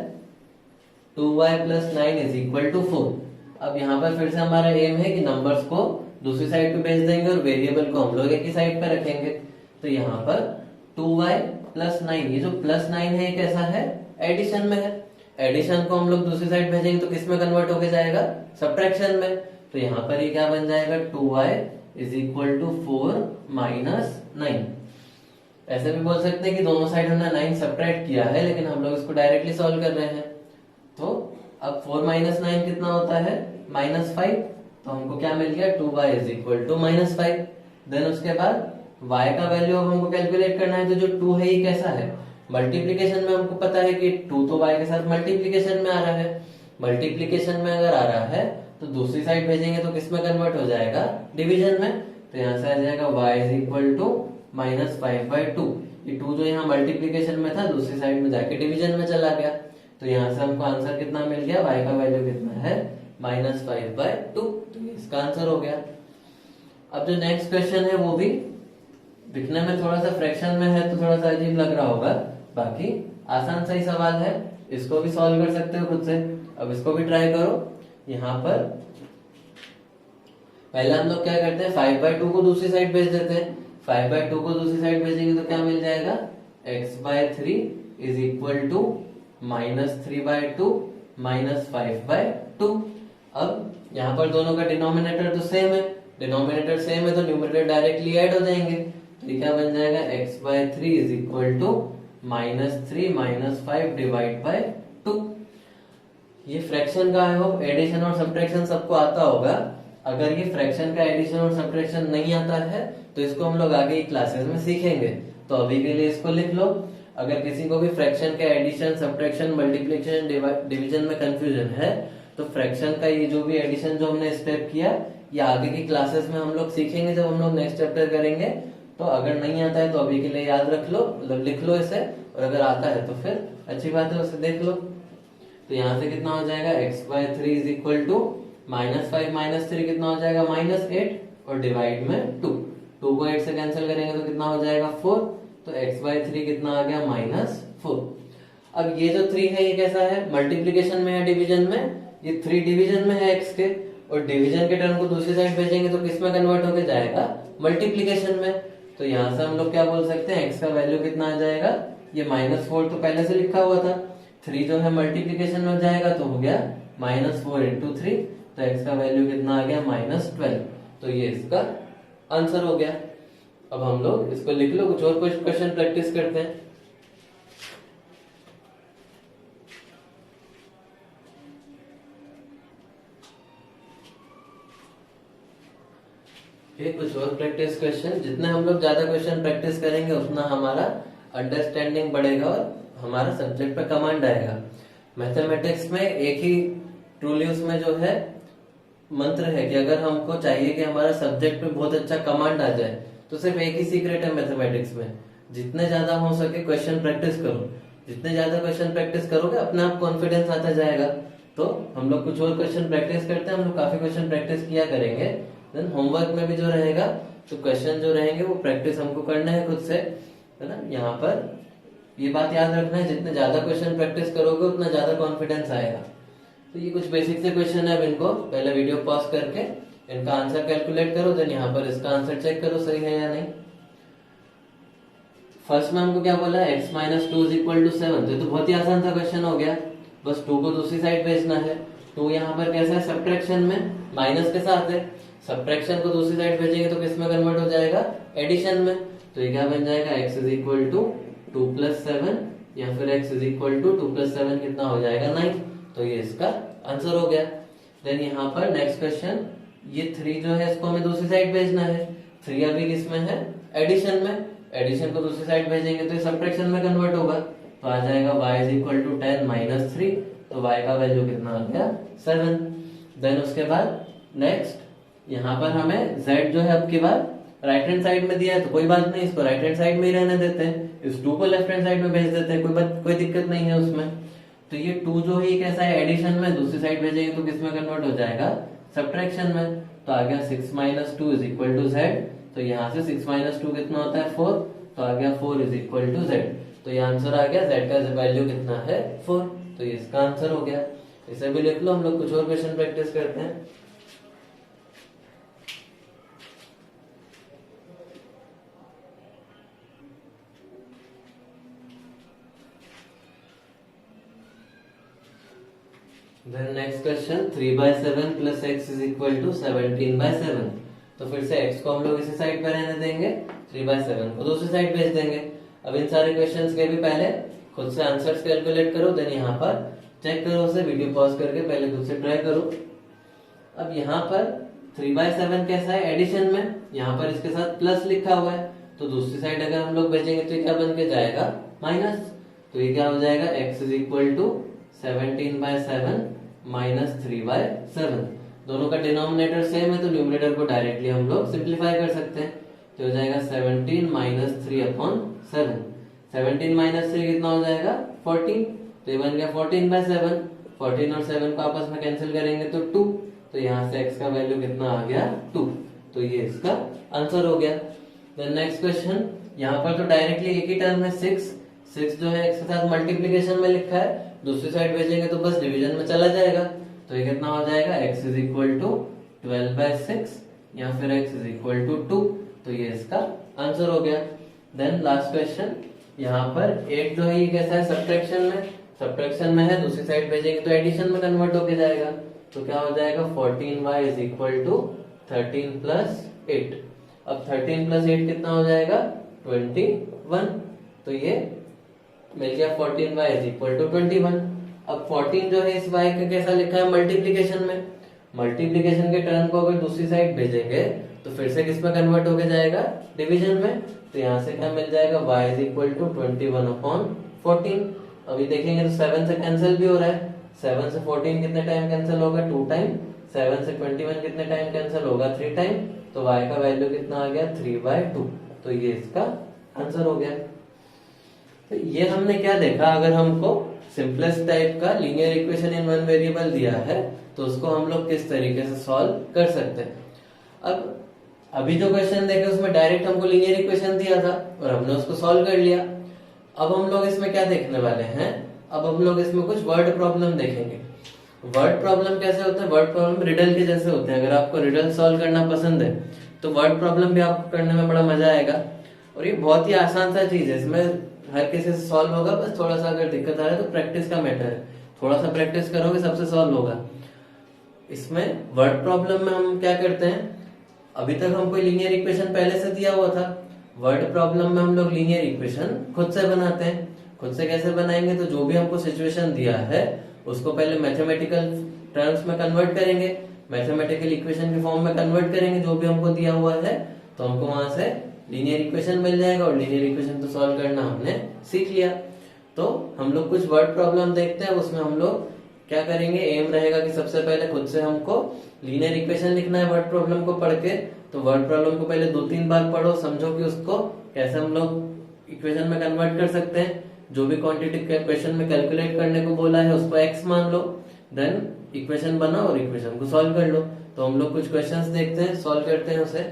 2y + 9 इज इक्वल टू 4। अब यहाँ पर फिर से हमारा एम है कि नंबर्स को दूसरी साइड पे भेज देंगे और वेरिएबल को हम लोग एक ही साइड पे रखेंगे। तो यहाँ पर 2y + 9, ये जो +9 है ये कैसा है, एडिशन में है। एडिशन को हम लोग दूसरी साइड भेजेंगे तो किस में कन्वर्ट होके जाएगा, सब्ट्रैक्शन में। तो यहाँ पर ये क्या बन जाएगा, 2y is equal to 4 minus 9। ऐसे भी बोल सकते हैं कि दोनों साइड हमने 9 सब्ट्रैक्ट किया है, लेकिन हम लोग इसको डायरेक्टली सॉल्व कर रहे हैं। तो अब 4 माइनस 9 कितना होता है, -5। तो हमको क्या मिल गया, 2y is equal to -5। Then उसके बाद y का वैल्यू अब हमको कैलकुलेट करना है। तो जो 2 है ये कैसा है, मल्टीप्लीकेशन में। हमको पता है कि 2 तो y के साथ मल्टीप्लीकेशन में आ रहा है। मल्टीप्लीकेशन में अगर आ रहा है तो दूसरी साइड भेजेंगे तो किस में कन्वर्ट हो जाएगा, डिवीजन में। तो यहाँ से आ जाएगा y इज इक्वल टू -5/2। ये 2 जो यहाँ मल्टीप्लीकेशन में था दूसरी साइड में जाके डिवीजन में चला गया। तो यहाँ से हमको आंसर कितना मिल गया, y का वैल्यू कितना है, -5/2। तो ये इसका आंसर हो गया। अब जो नेक्स्ट क्वेश्चन है वो भी दिखने में थोड़ा सा फ्रैक्शन में है तो थोड़ा सा अजीब लग रहा होगा, बाकी आसान सा ही सवाल है। इसको भी सॉल्व कर सकते हो खुद से। अब इसको भी ट्राई करो। यहाँ पर पहले हम लोग क्या करते हैं, 5/2 को दूसरी साइड भेज देते हैं। 5/2 को दूसरी साइड भेजेंगे तो क्या मिल जाएगा, x/3 इज इक्वल टू -3/2 -5/2। अब यहाँ पर दोनों का डिनोमिनेटर तो सेम है, डिनोमिनेटर सेम है तो न्यूमरेटर डायरेक्टली ऐड हो जाएंगे। तो ये क्या बन जाएगा, x/3 इज इक्वल टू -3 -5/2। ये फ्रैक्शन का आई होप एडिशन और सब्ट्रैक्शन सबको आता होगा। अगर ये फ्रैक्शन का एडिशन और सब्ट्रैक्शन नहीं आता है तो इसको हम लोग आगे की क्लासेस में सीखेंगे। तो अभी के लिए इसको लिख लो। अगर किसी को भी फ्रैक्शन का एडिशन, सब्ट्रैक्शन, मल्टीप्लिकेशन, डिवीजन में कंफ्यूजन है तो फ्रैक्शन का ये जो भी एडिशन जो हमने स्टेप किया ये आगे की क्लासेस में हम लोग सीखेंगे जब हम लोग नेक्स्ट चैप्टर करेंगे। तो अगर नहीं आता है तो अभी के लिए याद रख लो, मतलब लिख लो इसे, और अगर आता है तो फिर अच्छी बात है, उसे देख लो। तो यहाँ से कितना हो जाएगा, x/3 इज इक्वल टू -5 -3 कितना हो जाएगा, -8। और डिवाइड में 2। 2 को 8 से कैंसिल करेंगे तो कितना हो जाएगा 4। तो x/3 कितना आ गया -4। अब ये जो 3 है ये कैसा है, मल्टीप्लीकेशन में है डिवीजन में, ये 3 डिवीजन में है x के, और डिवीजन के टर्म को दूसरी साइड भेजेंगे तो किस में कन्वर्ट होके जाएगा, मल्टीप्लीकेशन में। तो यहाँ से हम लोग क्या बोल सकते हैं, x का वैल्यू कितना आ जाएगा, ये -4 तो पहले से लिखा हुआ था, 3 जो है मल्टीप्लीकेशन में जाएगा तो हो गया -4 × 3, तो x का वैल्यू कितना आ गया -12। तो ये इसका आंसर हो गया। अब हम लोग इसको लिख लो, कुछ और क्वेश्चन प्रैक्टिस करते हैं। कुछ और प्रैक्टिस क्वेश्चन, जितने हम लोग ज्यादा क्वेश्चन प्रैक्टिस करेंगे उतना हमारा अंडरस्टैंडिंग बढ़ेगा और हमारा सब्जेक्ट पे कमांड आएगा। मैथमेटिक्स में एक ही ट्रूली उसमें जो है मंत्र है कि अगर हमको चाहिए कि हमारा सब्जेक्ट पे बहुत अच्छा कमांड आ जाए तो सिर्फ एक ही सीक्रेट है मैथमेटिक्स में, जितने ज्यादा हो सके क्वेश्चन प्रैक्टिस करो। जितने ज्यादा क्वेश्चन प्रैक्टिस करोगे अपने आप कॉन्फिडेंस आता जाएगा। तो हम लोग कुछ और क्वेश्चन प्रैक्टिस करते हैं, हम लोग काफी क्वेश्चन प्रैक्टिस किया करेंगे। देन होमवर्क में भी जो रहेगा तो क्वेश्चन जो रहेंगे वो प्रैक्टिस हमको करना है खुद से, है ना। यहाँ पर ये बात याद रखना है, जितने ज्यादा क्वेश्चन प्रैक्टिस करोगे उतना ज्यादा कॉन्फिडेंस आएगा। तो ये कुछ बेसिक से क्वेश्चन है, अब इनको पहले वीडियो पॉज करके इनका आंसर कैलकुलेट करो, देन यहाँ पर इसका आंसर चेक करो सही है या नहीं। फर्स्ट में हमको क्या बोला है, x - 2 = 7। तो बहुत ही आसान सा क्वेश्चन हो गया, बस 2 को दूसरी साइड भेजना है। 2 यहाँ पर कैसा है, सब्ट्रैक्शन में, माइनस के साथ है। सब्ट्रैक्शन को दूसरी साइड भेजेंगे तो किस में कन्वर्ट हो जाएगा, एडिशन में। तो ये क्या बन जाएगा, x = 2 + 7, या फिर x = 2 + 7 कितना हो जाएगा 9। तो ये इसका आंसर हो गया। देन यहाँ पर नेक्स्ट क्वेश्चन, ये 3 जो है इसको हमें दूसरी साइड भेजना है। 3 अभी किसमें है, एडिशन में। एडिशन को दूसरी साइड भेजेंगे तो ये सब्ट्रैक्शन में कन्वर्ट होगा, तो आ जाएगा y = 10 - 3। तो y का वैल्यू कितना आ गया, 7। देन उसके बाद नेक्स्ट यहाँ पर हमें z जो है अब की बार राइट हैंड साइड में दिया है, तो कोई बात नहीं, इसको राइट हैंड साइड में ही रहने देते हैं। इस 2 को लेफ्ट हैंड साइड में भेज देते हैं, कोई दिक्कत नहीं है उसमें। तो ये 2 जो है कैसा है, एडिशन में, दूसरी साइड भेजेंगे तो किसमें कन्वर्ट हो जाएगा, सब्ट्रैक्शन में। तो आ गया 6 - 2 = z। तो यहाँ से 6 - 2 कितना होता है, 4। तो आ गया 4 = z। तो ये आंसर आ गया, z का वैल्यू कितना है, 4। तो ये इसका आंसर हो गया। इसे भी लिख लो, हम लोग कुछ और क्वेश्चन प्रैक्टिस करते हैं। Then next question, 3/7 + x = 17/7। तो फिर से x को हम लोग इसी साइड पर रहने देंगे, 3/7 को दूसरी साइड भेज देंगे। अब इन सारे क्वेश्चंस के भी पहले खुद से आंसर्स कैलकुलेट करो, देन यहाँ पर चेक करो उसे, वीडियो पॉज करके पहले खुद से ट्राई करो। अब यहाँ पर 3/7 कैसा है, एडिशन में, यहाँ पर इसके साथ प्लस लिखा हुआ है, तो दूसरी साइड अगर हम लोग भेजेंगे तो क्या बन के जाएगा, माइनस। तो ये क्या हो जाएगा, x = 17/7 - 3/7। दोनों का डिनोमिनेटर सेम है तो न्यूमरेटर को डायरेक्टली हम लोग सिंप्लीफाई कर सकते हैं। तो हो जाएगा 17 - 3/7। 17 - 3 कितना हो जाएगा, 14। तो ये बन गया 14/7। 14 और 7 को आपस में कैंसिल करेंगे तो 2। तो यहाँ से x का वैल्यू कितना आ गया, 2। तो ये इसका आंसर हो गया। देन नेक्स्ट क्वेश्चन, यहाँ पर तो डायरेक्टली एक ही टर्म है 6 जो है x के साथ मल्टीप्लीकेशन में लिखा है, दूसरी साइड भेजेंगे तो बस डिवीजन में चला जाएगा। तो ये कितना हो जाएगा, x = 12/6, या फिर x = 2। तो ये इसका आंसर हो गया। देन लास्ट क्वेश्चन, यहाँ पर 8 जो है ये कैसा है, सब्ट्रैक्शन में है, दूसरी साइड भेजेंगे तो एडिशन में कन्वर्ट होके जाएगा। तो क्या हो जाएगा, 14y = 13 + 8। अब 13 + 8 कितना हो जाएगा, 21। तो ये मिल गया 14y = 21। अब 14 जो है इस y का कैसा लिखा है, मल्टीप्लीकेशन में। मल्टीप्लीकेशन के टर्म को अगर दूसरी साइड भेजेंगे तो फिर से किस में कन्वर्ट होके जाएगा, डिवीजन में। तो यहाँ से क्या मिल जाएगा, y = 21/14। अभी देखेंगे तो 7 से कैंसिल भी हो रहा है। 7 से 14 कितने टाइम कैंसिल होगा, 2 टाइम। 7 से 21 कितने टाइम कैंसिल होगा, 3 टाइम। तो y का वैल्यू कितना आ गया, 3/2। तो ये इसका आंसर हो गया। तो ये हमने क्या देखा, अगर हमको सिंपलेस्ट टाइप का linear equation in one variable दिया है तो उसको हम लोग किस तरीके से सॉल्व कर सकते हैं। अब अभी जो क्वेश्चन देखे उसमें डायरेक्ट हमको लीनियर इक्वेशन दिया था और हमने उसको सॉल्व कर लिया। अब हम लोग इसमें क्या देखने वाले हैं, अब हम लोग इसमें कुछ वर्ड प्रॉब्लम देखेंगे। वर्ड प्रॉब्लम कैसे होते हैं, वर्ड प्रॉब्लम रिडल के जैसे होते हैं। अगर आपको रिडल सॉल्व करना पसंद है तो वर्ड प्रॉब्लम भी आपको करने में बड़ा मजा आएगा। और ये बहुत ही आसान सा चीज है, इसमें हर किसी से सॉल्व होगा, बस थोड़ा सा अगर दिक्कत आ रहा है तो प्रैक्टिस का मैटर है। थोड़ा सा प्रैक्टिस करोगे सबसे सॉल्व होगा। इसमें वर्ड प्रॉब्लम में हम क्या करते हैं, अभी तक हमको लीनियर इक्वेशन पहले से दिया हुआ था। वर्ड प्रॉब्लम में हम लोग लीनियर इक्वेशन खुद से बनाते हैं। खुद से कैसे बनाएंगे, तो जो भी हमको सिचुएशन दिया है उसको पहले मैथमेटिकल टर्म्स में कन्वर्ट करेंगे, मैथमेटिकल इक्वेशन के फॉर्म में कन्वर्ट करेंगे जो भी हमको दिया हुआ है, तो हमको वहां से लीनियर इक्वेशन मिल जाएगा। और लीनियर इक्वेशन तो सॉल्व करना हमने सीख लिया। तो हम लोग कुछ वर्ड प्रॉब्लम देखते हैं, उसमें हम लोग क्या करेंगे, एम रहेगा कि सबसे पहले खुद से हमको लीनियर इक्वेशन लिखना है वर्ड प्रॉब्लम को पढ़ के। तो वर्ड प्रॉब्लम को पहले 2-3 बार पढ़ो, समझो कि उसको कैसे हम लोग इक्वेशन में कन्वर्ट कर सकते हैं। जो भी क्वांटिटी क्वेश्चन में कैलकुलेट करने को बोला है उसको एक्स मान लो, देन इक्वेशन बनाओ और इक्वेशन को सॉल्व कर लो। तो हम लोग कुछ क्वेश्चंस देखते हैं, सॉल्व करते हैं उसे।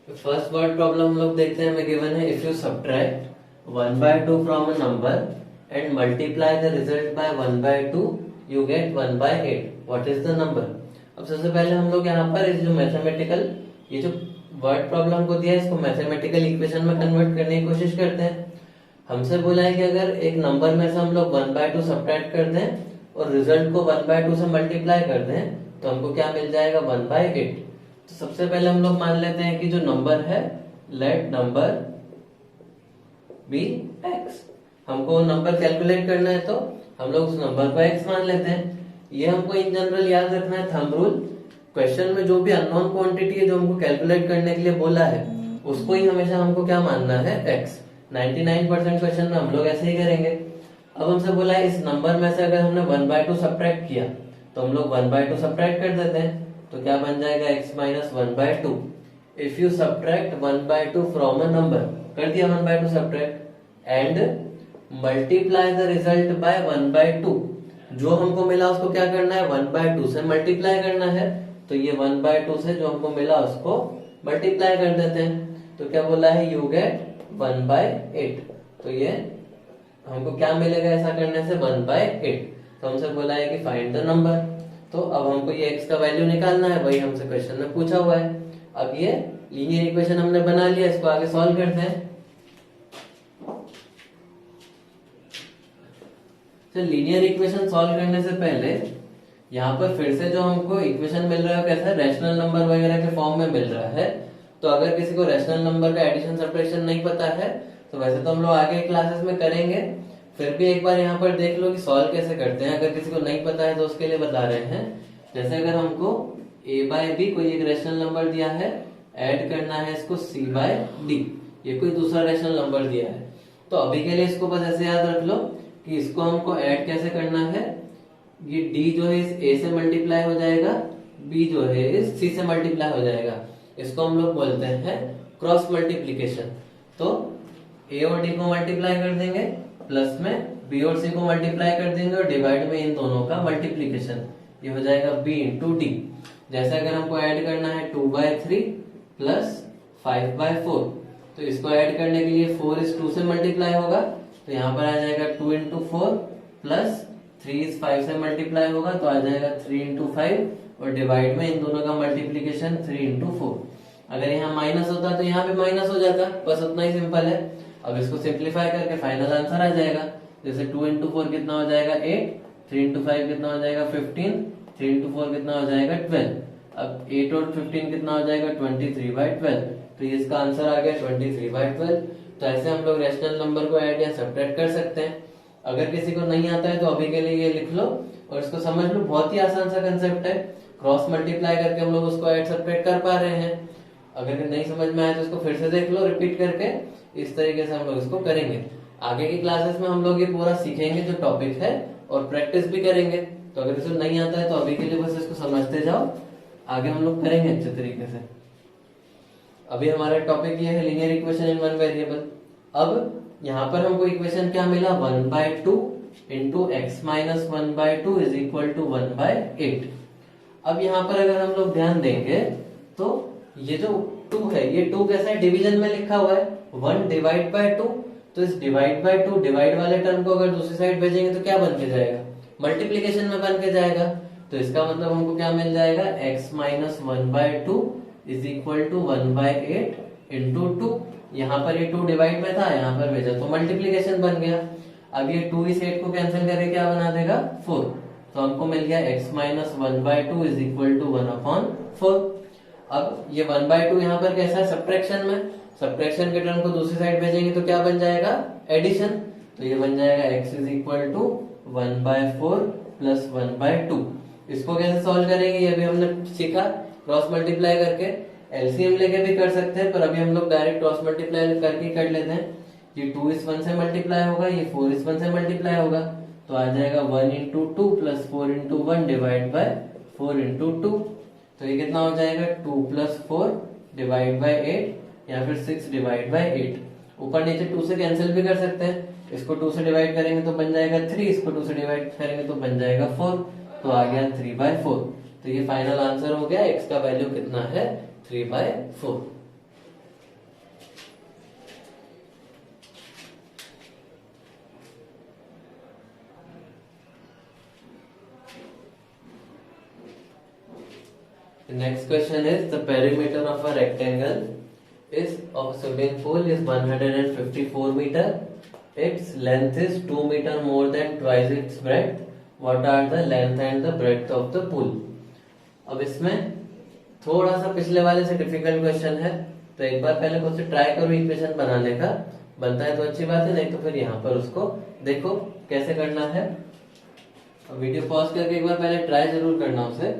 फर्स्ट वर्ड प्रॉब्लम हम लोग देखते हैं, हमें गिवन है if you subtract 1/2 from a number and multiply the result by 1/2 you get 1/8, what is the number. अब सबसे पहले हम लोग यहाँ पर इस जो मैथमेटिकल ये जो वर्ड प्रॉब्लम को दिया है इसको मैथमेटिकल इक्वेशन में कन्वर्ट करने की कोशिश करते हैं। हमसे बोला है कि अगर एक नंबर में से हम लोग 1/2 सब्ट्रैक्ट कर दें और रिजल्ट को 1/2 से मल्टीप्लाई कर दें तो हमको क्या मिल जाएगा, 1/8। तो सबसे पहले हम लोग मान लेते हैं कि जो नंबर है, लेट नंबर बी एक्स। हमको नंबर कैलकुलेट करना है तो हम लोग उस नंबर को एक्स मान लेते हैं। ये हमको इन जनरल याद रखना है थंब रूल। क्वेश्चन में जो भी अननोन क्वांटिटी है जो हमको कैलकुलेट करने के लिए बोला है उसको ही हमेशा हमको क्या मानना है, एक्स। 99% क्वेश्चन में हम लोग ऐसे ही करेंगे। अब हमसे बोला है इस नंबर में से अगर हमने 1/2 सब्ट्रैक्ट किया तो हम लोग 1/2 सब्ट्रैक्ट कर देते हैं। तो क्या बन जाएगा, x minus 1/2। If you subtract 1/2 from a number, कर दिया 1/2 subtract, and multiply the result by 1/2। जो हमको मिला उसको क्या करना है, 1/2 से मल्टीप्लाई करना है। तो ये 1/2 से जो हमको मिला उसको मल्टीप्लाई कर देते हैं। तो क्या बोला है, यू गेट 1/8। तो ये हमको क्या मिलेगा ऐसा करने से, 1/8। तो हमसे बोला है कि फाइंड द नंबर। तो अब हमको ये x का वैल्यू निकालना है, वही हमसे क्वेश्चन में पूछा हुआ है। अब ये लीनियर इक्वेशन हमने बना लिया, इसको आगे सॉल्व करते हैं। तो लीनियर इक्वेशन सॉल्व करने से पहले यहाँ पर फिर से जो हमको इक्वेशन मिल रहा है कैसा, रैशनल नंबर वगैरह के फॉर्म में मिल रहा है। तो अगर किसी को रैशनल नंबर का एडिशन सब्ट्रैक्शन नहीं पता है तो वैसे तो हम लोग आगे क्लासेस में करेंगे, फिर भी एक बार यहाँ पर देख लो कि सॉल्व कैसे करते हैं। अगर किसी को नहीं पता है तो उसके लिए बता रहे हैं। जैसे अगर हमको a/b कोई एक रैशनल नंबर दिया है, ऐड करना है इसको c/d, ये कोई दूसरा रैशनल नंबर दिया है। तो अभी के लिए इसको बस ऐसे याद रख लो कि इसको हमको ऐड कैसे करना है। ये d जो है इस a से मल्टीप्लाई हो जाएगा, b जो है इस c से मल्टीप्लाई हो जाएगा। इसको हम लोग बोलते हैं क्रॉस मल्टीप्लीकेशन। तो a और d को मल्टीप्लाई कर देंगे, प्लस में b और c को मल्टीप्लाई कर देंगे और डिवाइड में इन दोनों का मल्टीप्लीकेशन, ये हो जाएगा b इंटू डी। जैसे अगर हमको ऐड करना है 2/3 प्लस 5/4, तो इसको ऐड करने के लिए 4 इस 2 से मल्टीप्लाई होगा, तो यहाँ पर आ जाएगा 2 इंटू 4 प्लस 3 इस 5 से मल्टीप्लाई होगा, तो आ जाएगा 3 इंटू 5 और डिवाइड में इन दोनों का मल्टीप्लीकेशन 3 इंटू 4। अगर यहाँ माइनस होता तो यहाँ भी माइनस हो जाता, बस उतना ही सिंपल है। अब इसको सिंप्लीफाई करके फाइनल आंसर आ जाएगा। जैसे 2 इंटू 4 कितना हो जाएगा 8, 3 इंटू 5 कितना हो जाएगा 15, 3 इंटू 4 कितना हो जाएगा 12। अब 8 और 15 कितना हो जाएगा 23/12। तो ये इसका आंसर आ गया 23/12। तो ऐसे हम लोग रैशनल नंबर को ऐड या सब्ट्रैक्ट कर सकते हैं। अगर किसी को नहीं आता है तो अभी के लिए ये लिख लो और इसको समझ लो, बहुत ही आसान सा कंसेप्ट है। क्रॉस मल्टीप्लाई करके हम लोग उसको ऐड सब्ट्रैक्ट कर पा रहे हैं। अगर नहीं समझ में आए तो इसको फिर से देख लो रिपीट करके, इस तरीके से हम लोग इसको करेंगे। आगे की क्लासेस में हम लोग ये पूरा सीखेंगे जो टॉपिक है और प्रैक्टिस भी करेंगे। तो अगर इसको नहीं आता है तो अभी के लिए बस इसको समझते जाओ, आगे हम लोग करेंगे अच्छे तरीके से। अभी हमारा टॉपिक ये है linear equation in one variable. अब यहाँ पर हमको इक्वेशन क्या मिला, 1/2 into x minus 1/2 is equal to 1/8। अब यहाँ पर अगर हम लोग ध्यान देंगे तो ये जो 2 है, ये 2 कैसा है, डिवीजन में लिखा हुआ है, 1 डिवाइड बाय 2। तो इस डिवाइड बाय 2 डिवाइड वाले टर्म को अगर दूसरी साइड भेजेंगे तो क्या बन के जाएगा, मल्टीप्लीकेशन में बन के जाएगा। तो इसका मतलब हमको क्या मिल जाएगा, x minus 1/2 is equal to 1/8 into 2। यहाँ पर ये 2 डिवाइड में था, यहाँ पर भेजा तो मल्टीप्लीकेशन बन गया। अब ये 2 इस 8 को कैंसिल करके क्या बना देगा, 4। तो हमको मिल गया x minus 1/2 is equal to 1/4। अब ये 1/2 यहाँ पर कैसा है, सब्ट्रैक्शन में, सब्ट्रैक्शन के टर्म को दूसरी साइड भेजेंगे तो क्या बन जाएगा, एडिशन। तो ये बन जाएगा x is equal to 1/4 plus 1/2। इसको कैसे सॉल्व करेंगे ये भी हमने सीखा, क्रॉस मल्टीप्लाई करके। एलसीएम लेके भी कर सकते हैं, पर अभी हम लोग डायरेक्ट क्रॉस मल्टीप्लाई करके कर लेते हैं। ये 2 इस 1 से मल्टीप्लाई होगा, ये 4 इस 1 से मल्टीप्लाई होगा, तो आ जाएगा 1 into 2 plus 4 into 1 divide by 4 into 2। तो ये कितना हो जाएगा, 2 प्लस 4 डिवाइड बाय 8 या फिर 6 डिवाइड बाय 8। ऊपर नीचे 2 से कैंसिल भी कर सकते हैं, इसको 2 से डिवाइड करेंगे तो बन जाएगा 3, इसको 2 से डिवाइड करेंगे तो बन जाएगा 4। तो आ गया 3/4। तो ये फाइनल आंसर हो गया, x का वैल्यू कितना है, 3/4। The next question is the perimeter of a rectangle is of a swimming pool is 154 meter. Its length is 2 meter more than twice its breadth. What are the length and the breadth of the pool? अब इसमें थोड़ा सा पिछले वाले से difficult question है, तो एक बार पहले खुद से ट्राई करो इक्वेशन बनाने का, बनता है तो अच्छी बात है, नहीं तो फिर यहाँ पर उसको देखो कैसे करना है। वीडियो पॉज करके एक बार पहले ट्राई जरूर करना उसे।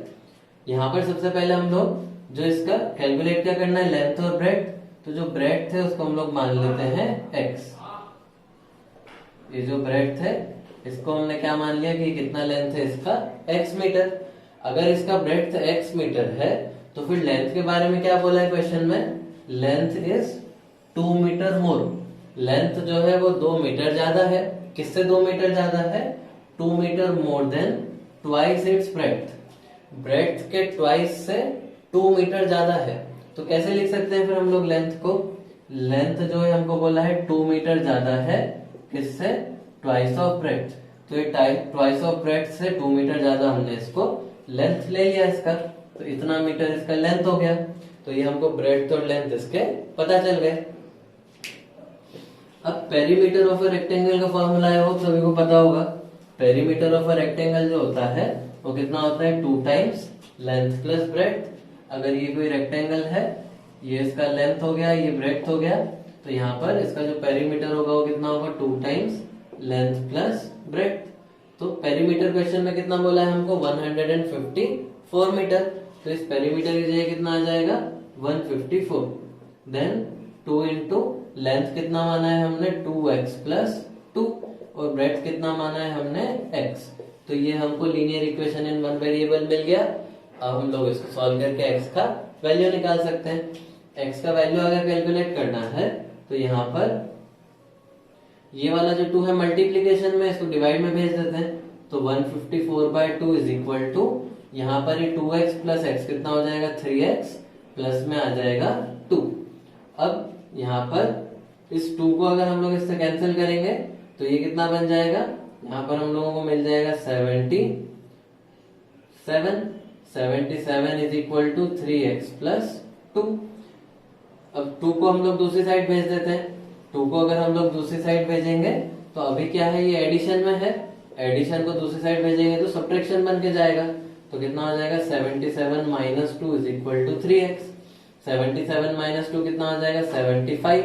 यहाँ पर सबसे पहले हम लोग जो इसका कैलकुलेट क्या करना है, लेंथ और ब्रेड्थ। तो जो ब्रेड्थ है उसको हम लोग मान लेते हैं x। ये जो ब्रेड्थ है इसको हमने क्या मान लिया कि कितना लेंथ है इसका, x मीटर। अगर इसका ब्रेड्थ x मीटर है तो फिर लेंथ के बारे में क्या बोला है क्वेश्चन में, length is 2 metre more. Length जो है वो 2 मीटर ज्यादा है, किससे 2 मीटर ज्यादा है, 2 metre more than twice its breadth. Breadth के ट्वाइस से 2 मीटर ज्यादा है, तो कैसे लिख सकते हैं फिर हम लोग लेंथ को, लेंथ जो है हमको बोला है 2 मीटर ज्यादा है, किससे, ट्वाइस ऑफ ब्रेड्थ। तो ये ट्वाइस ऑफ ब्रेड्थ से 2 मीटर ज्यादा हमने इसको लेंथ ले लिया इसका, तो इतना मीटर इसका लेंथ हो गया। तो ये हमको ब्रेड्थ और लेंथ इसके पता चल गए। अब पेरीमीटर ऑफ अ रेक्टेंगल का फॉर्मूला है वो सभी को पता होगा। पेरीमीटर ऑफ अ रेक्टेंगल जो होता है वो कितना होता है, 2 टाइम्स लेंथ प्लस ब्रेड्थ। अगर ये कोई रेक्टेंगल है, ये इसका लेंथ हो गया, ये ब्रेड्थ हो गया, तो यहाँ पर इसका जो पेरीमीटर होगा वो कितना होगा, 2 टाइम्स लेंथ प्लस ब्रेड्थ। तो पेरीमीटर क्वेश्चन में कितना बोला है हमको, 154 मीटर। तो इस पेरीमीटर की जगह कितना आ जाएगा, 154। देन 2 इंटू लेंथ कितना माना है हमने, 2x प्लस 2, और ब्रेड्थ कितना माना है हमने, x। तो ये हमको linear equation in one variable मिल गया। अब हम लोग इसको सॉल्व करके x का वैल्यू निकाल सकते हैं। x का वैल्यू अगर कैलकुलेट करना है तो यहाँ पर ये वाला जो 2 है मल्टीप्लीकेशन में, इसको डिवाइड में भेज देते हैं। तो 154/2 इज इक्वल टू, यहाँ पर ये 2x प्लस x कितना हो जाएगा, 3x प्लस में आ जाएगा 2। अब यहाँ पर इस 2 को अगर हम लोग इससे कैंसिल करेंगे तो ये कितना बन जाएगा, यहाँ पर हम लोगों को मिल जाएगा 77 is equal to 3x plus 2। अब 2 को हम लोग दूसरी साइड भेज देते हैं। 2 को अगर हम लोग दूसरी साइड भेजेंगे तो अभी क्या है, ये एडिशन में है, एडिशन को दूसरी साइड भेजेंगे तो सब्ट्रैक्शन बन के जाएगा। तो कितना हो जाएगा, 77 minus 2 is equal to 3x। 77 minus 2 कितना हो जाएगा, 75।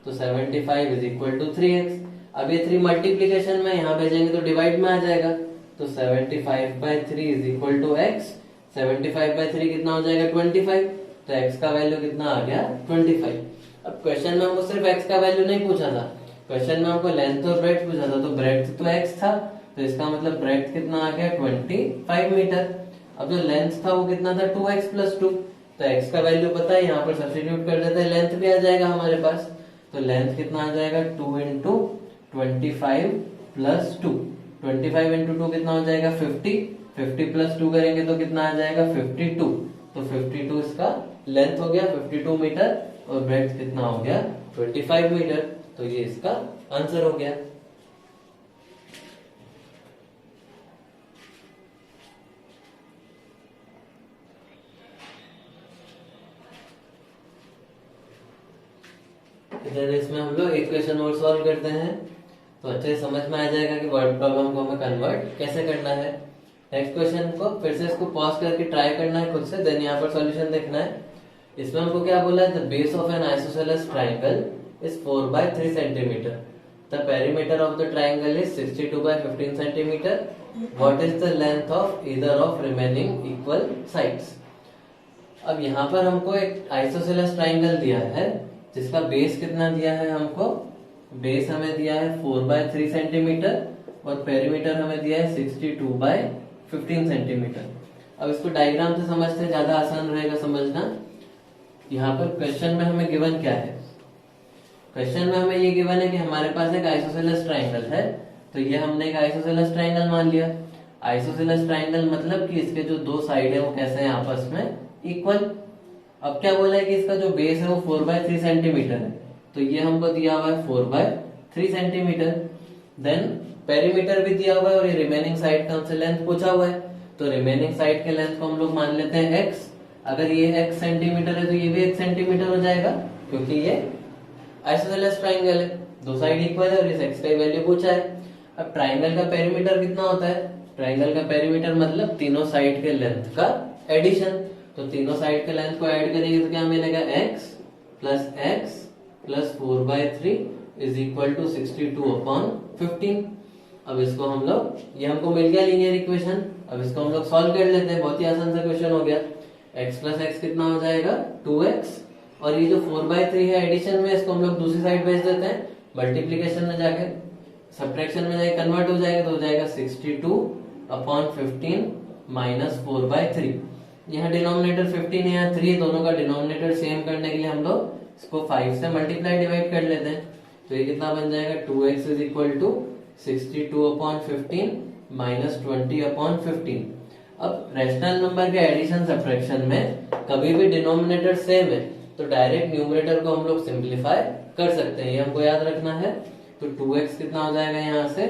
तो 75 इज इक्वल टू 3x। अब ये 3 मल्टीप्लीकेशन में यहाँ भेजेंगे तो डिवाइड में आ जाएगा। तो 75/3 इज इक्वल टू x। 75/3 कितना हो जाएगा, 25। तो x का वैल्यू कितना आ गया, 25। अब क्वेश्चन में हमको सिर्फ x का वैल्यू नहीं पूछा था, क्वेश्चन में हमको लेंथ और ब्रेड्थ पूछा था। तो ब्रेड्थ तो x था, तो इसका मतलब ब्रेड्थ कितना आ गया, 25 मीटर। अब जो लेंथ था वो कितना था, 2x प्लस 2। तो x का वैल्यू पता है, यहाँ पर सब्स्टिट्यूट कर देते हैं, लेंथ भी आ जाएगा हमारे पास। तो लेंथ कितना आ जाएगा 2 इंटू 25 प्लस 2। 25 इंटू 2 कितना हो जाएगा 50। 50 प्लस 2 करेंगे तो कितना आ जाएगा 52। तो 52 इसका लेंथ हो गया 52 मीटर और ब्रेड्थ कितना हो गया 25 मीटर। तो ये इसका आंसर हो गया। इधर इसमें हम लोग एक क्वेश्चन और सॉल्व करते हैं तो अच्छे से समझ में आ जाएगा कि वर्ड प्रॉब्लम को हमें कन्वर्ट कैसे करना है। नेक्स्ट क्वेश्चन को फिर से इसको पॉज करके ट्राई करना है खुद से, देन यहाँ पर सॉल्यूशन देखना है। इसमें हमको क्या बोला है, the base of N isosceles triangle is 4 by 3 centimetre. The perimeter of the triangle is 62 by 15 centimetre. What is the length of either of remaining equal sides. अब यहाँ पर हमको एक आइसोसेलेस ट्राइंगल दिया है जिसका बेस कितना दिया है हमको, बेस हमें दिया है 4 by 3 सेंटीमीटर और पेरीमीटर हमें दिया है 62 by 15 सेंटीमीटर। अब इसको डायग्राम से समझते ज्यादा आसान रहेगा समझना। यहाँ पर क्वेश्चन में हमें गिवन क्या है, क्वेश्चन में हमें ये गिवन है कि हमारे पास एक आइसोसेलेस ट्राइंगल है। तो ये हमने एक आइसोसेलेस ट्राइंगल मान लिया। आइसोसेलेस ट्राइंगल मतलब कि इसके जो दो साइड है वो कैसे हैं आपस में इक्वल। अब क्या बोला है कि इसका जो बेस है वो 4 by 3 सेंटीमीटर है। तो ये हमको दिया हुआ है 4 by 3 सेंटीमीटर। देन पेरीमीटर भी दिया हुआ है और ये रिमेनिंग साइड का हमसे लेंथ पूछा हुआ है। तो रिमेनिंग साइड के लेंथ को हम लोग मान लेते हैं x। अगर ये x सेंटीमीटर है तो ये भी 1 सेंटीमीटर हो जाएगा क्योंकि ये आइसोसेलेस ट्राइंगल है, दो साइड इक्वल है और इस x का वैल्यू पूछा है। अब ट्राइंगल का पेरीमीटर कितना होता है, ट्राइंगल का पेरीमीटर मतलब तीनों साइड के लेंथ का एडिशन। तो तीनों साइड के लेंथ को ऐड करेंगे तो क्या मिलेगा x plus 4 by 3 is equal to 62/15। अब इसको हम लोग, ये हमको मिल गया लीनियर इक्वेशन। अब इसको हम लोग सॉल्व कर लेते हैं, बहुत ही आसान सा क्वेश्चन हो गया। x प्लस एक्स कितना हो जाएगा 2x और ये जो 4 by 3 है एडिशन में, इसको हम लोग दूसरी साइड भेज देते हैं। मल्टीप्लीकेशन में जाके सब्ट्रैक्शन में जाके कन्वर्ट हो जाएगा तो हो जाएगा 62/15 माइनस 4 by 3। यहाँ डिनोमिनेटर 15 है, यहाँ 3, दोनों का डिनोमिनेटर सेम करने के लिए हम लोग इसको 5 से मल्टीप्लाई डिवाइड कर लेते हैं। तो ये कितना बन जाएगा 2x is equal to 62/15 minus 20/15। अब रैशनल नंबर के एडिशन सब्ट्रैक्शन में कभी भी डिनोमिनेटर सेम है तो डायरेक्ट न्यूमरेटर को हम लोग सिंप्लीफाई कर सकते हैं, ये हमको याद रखना है। तो 2x कितना हो जाएगा यहाँ से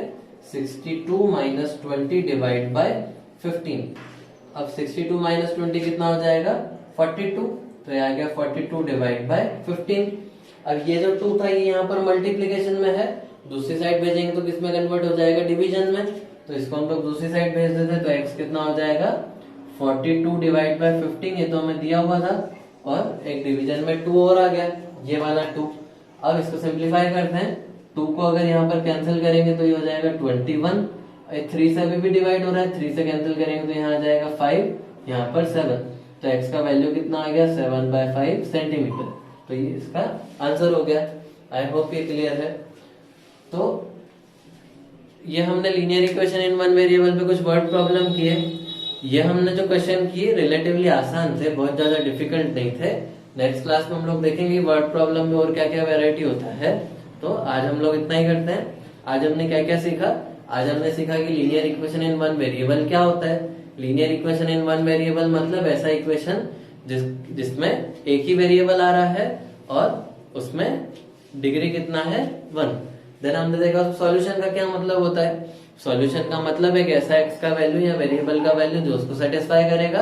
62 माइनस 20 डिवाइड बाय 15। अब 62 माइनस 20 कितना हो जाएगा 42। तो ये आ गया 42 डिवाइड बाय 15। अब ये जो 2 था ये यहाँ पर मल्टीप्लीकेशन में है, दूसरी साइड भेजेंगे तो किसमें कन्वर्ट हो जाएगा डिवीजन में। तो इसको हम लोग दूसरी साइड भेज देते हैं तो x कितना हो जाएगा 42 डिवाइड बाय 15, ये तो हमें दिया हुआ था और एक डिवीजन में 2 और आ गया, ये वाला 2। अब इसको सिंप्लीफाई करते हैं, 2 को अगर यहाँ पर कैंसिल करेंगे तो ये हो जाएगा 21। 3 से अभी भी डिवाइड हो रहा है, 3 से कैंसिल करेंगे तो यहाँ आ जाएगा 5, यहाँ पर 7। तो x का वैल्यू कितना आ गया 7/5 सेंटीमीटर। तो ये इसका आंसर हो गया। आई होप ये क्लियर है। तो ये हमने linear equation in one variable पे कुछ वर्ड प्रॉब्लम किए। ये हमने जो क्वेश्चन किए रिलेटिवली आसान थे, बहुत ज्यादा डिफिकल्ट नहीं थे। नेक्स्ट क्लास में हम लोग देखेंगे वर्ड प्रॉब्लम में और क्या क्या वेरायटी होता है। तो आज हम लोग इतना ही करते हैं। आज हमने क्या क्या सीखा, आज हमने सीखा कि linear equation in one variable क्या होता है। Linear equation in one variable मतलब ऐसा इक्वेशन जिसमें एक ही वेरिएबल आ रहा है और उसमें डिग्री कितना है 1। देन हमने देखा सॉल्यूशन का क्या मतलब होता है। सॉल्यूशन का मतलब एक ऐसा एक्स का वैल्यू या वेरिएबल का वैल्यू जो उसको सेटिस्फाई करेगा।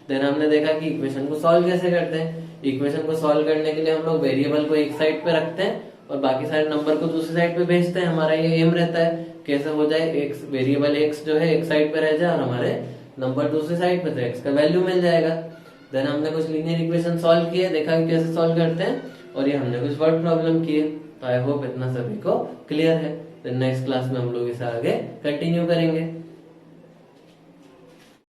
देन हमने देखा कि इक्वेशन को सॉल्व कैसे करते हैं। इक्वेशन को सॉल्व करने के लिए हम लोग वेरिएबल को एक साइड पे रखते हैं और बाकी सारे नंबर को दूसरी साइड पे भेजते हैं। हमारा ये एम रहता है कैसे हो जाए एक्स, वेरिएबल एक्स जो है एक साइड पे रह जाए और हमारे नंबर दूसरी साइड पे, तो एक्स का वैल्यू मिल जाएगा। देन हमने कुछ लीनियर इक्वेशन सॉल्व किए, देखा कि कैसे सॉल्व करते हैं और ये हमने कुछ वर्ड प्रॉब्लम किए। तो आई होप इतना सभी को क्लियर है। नेक्स्ट क्लास में हम लोग इसे आगे कंटिन्यू करेंगे।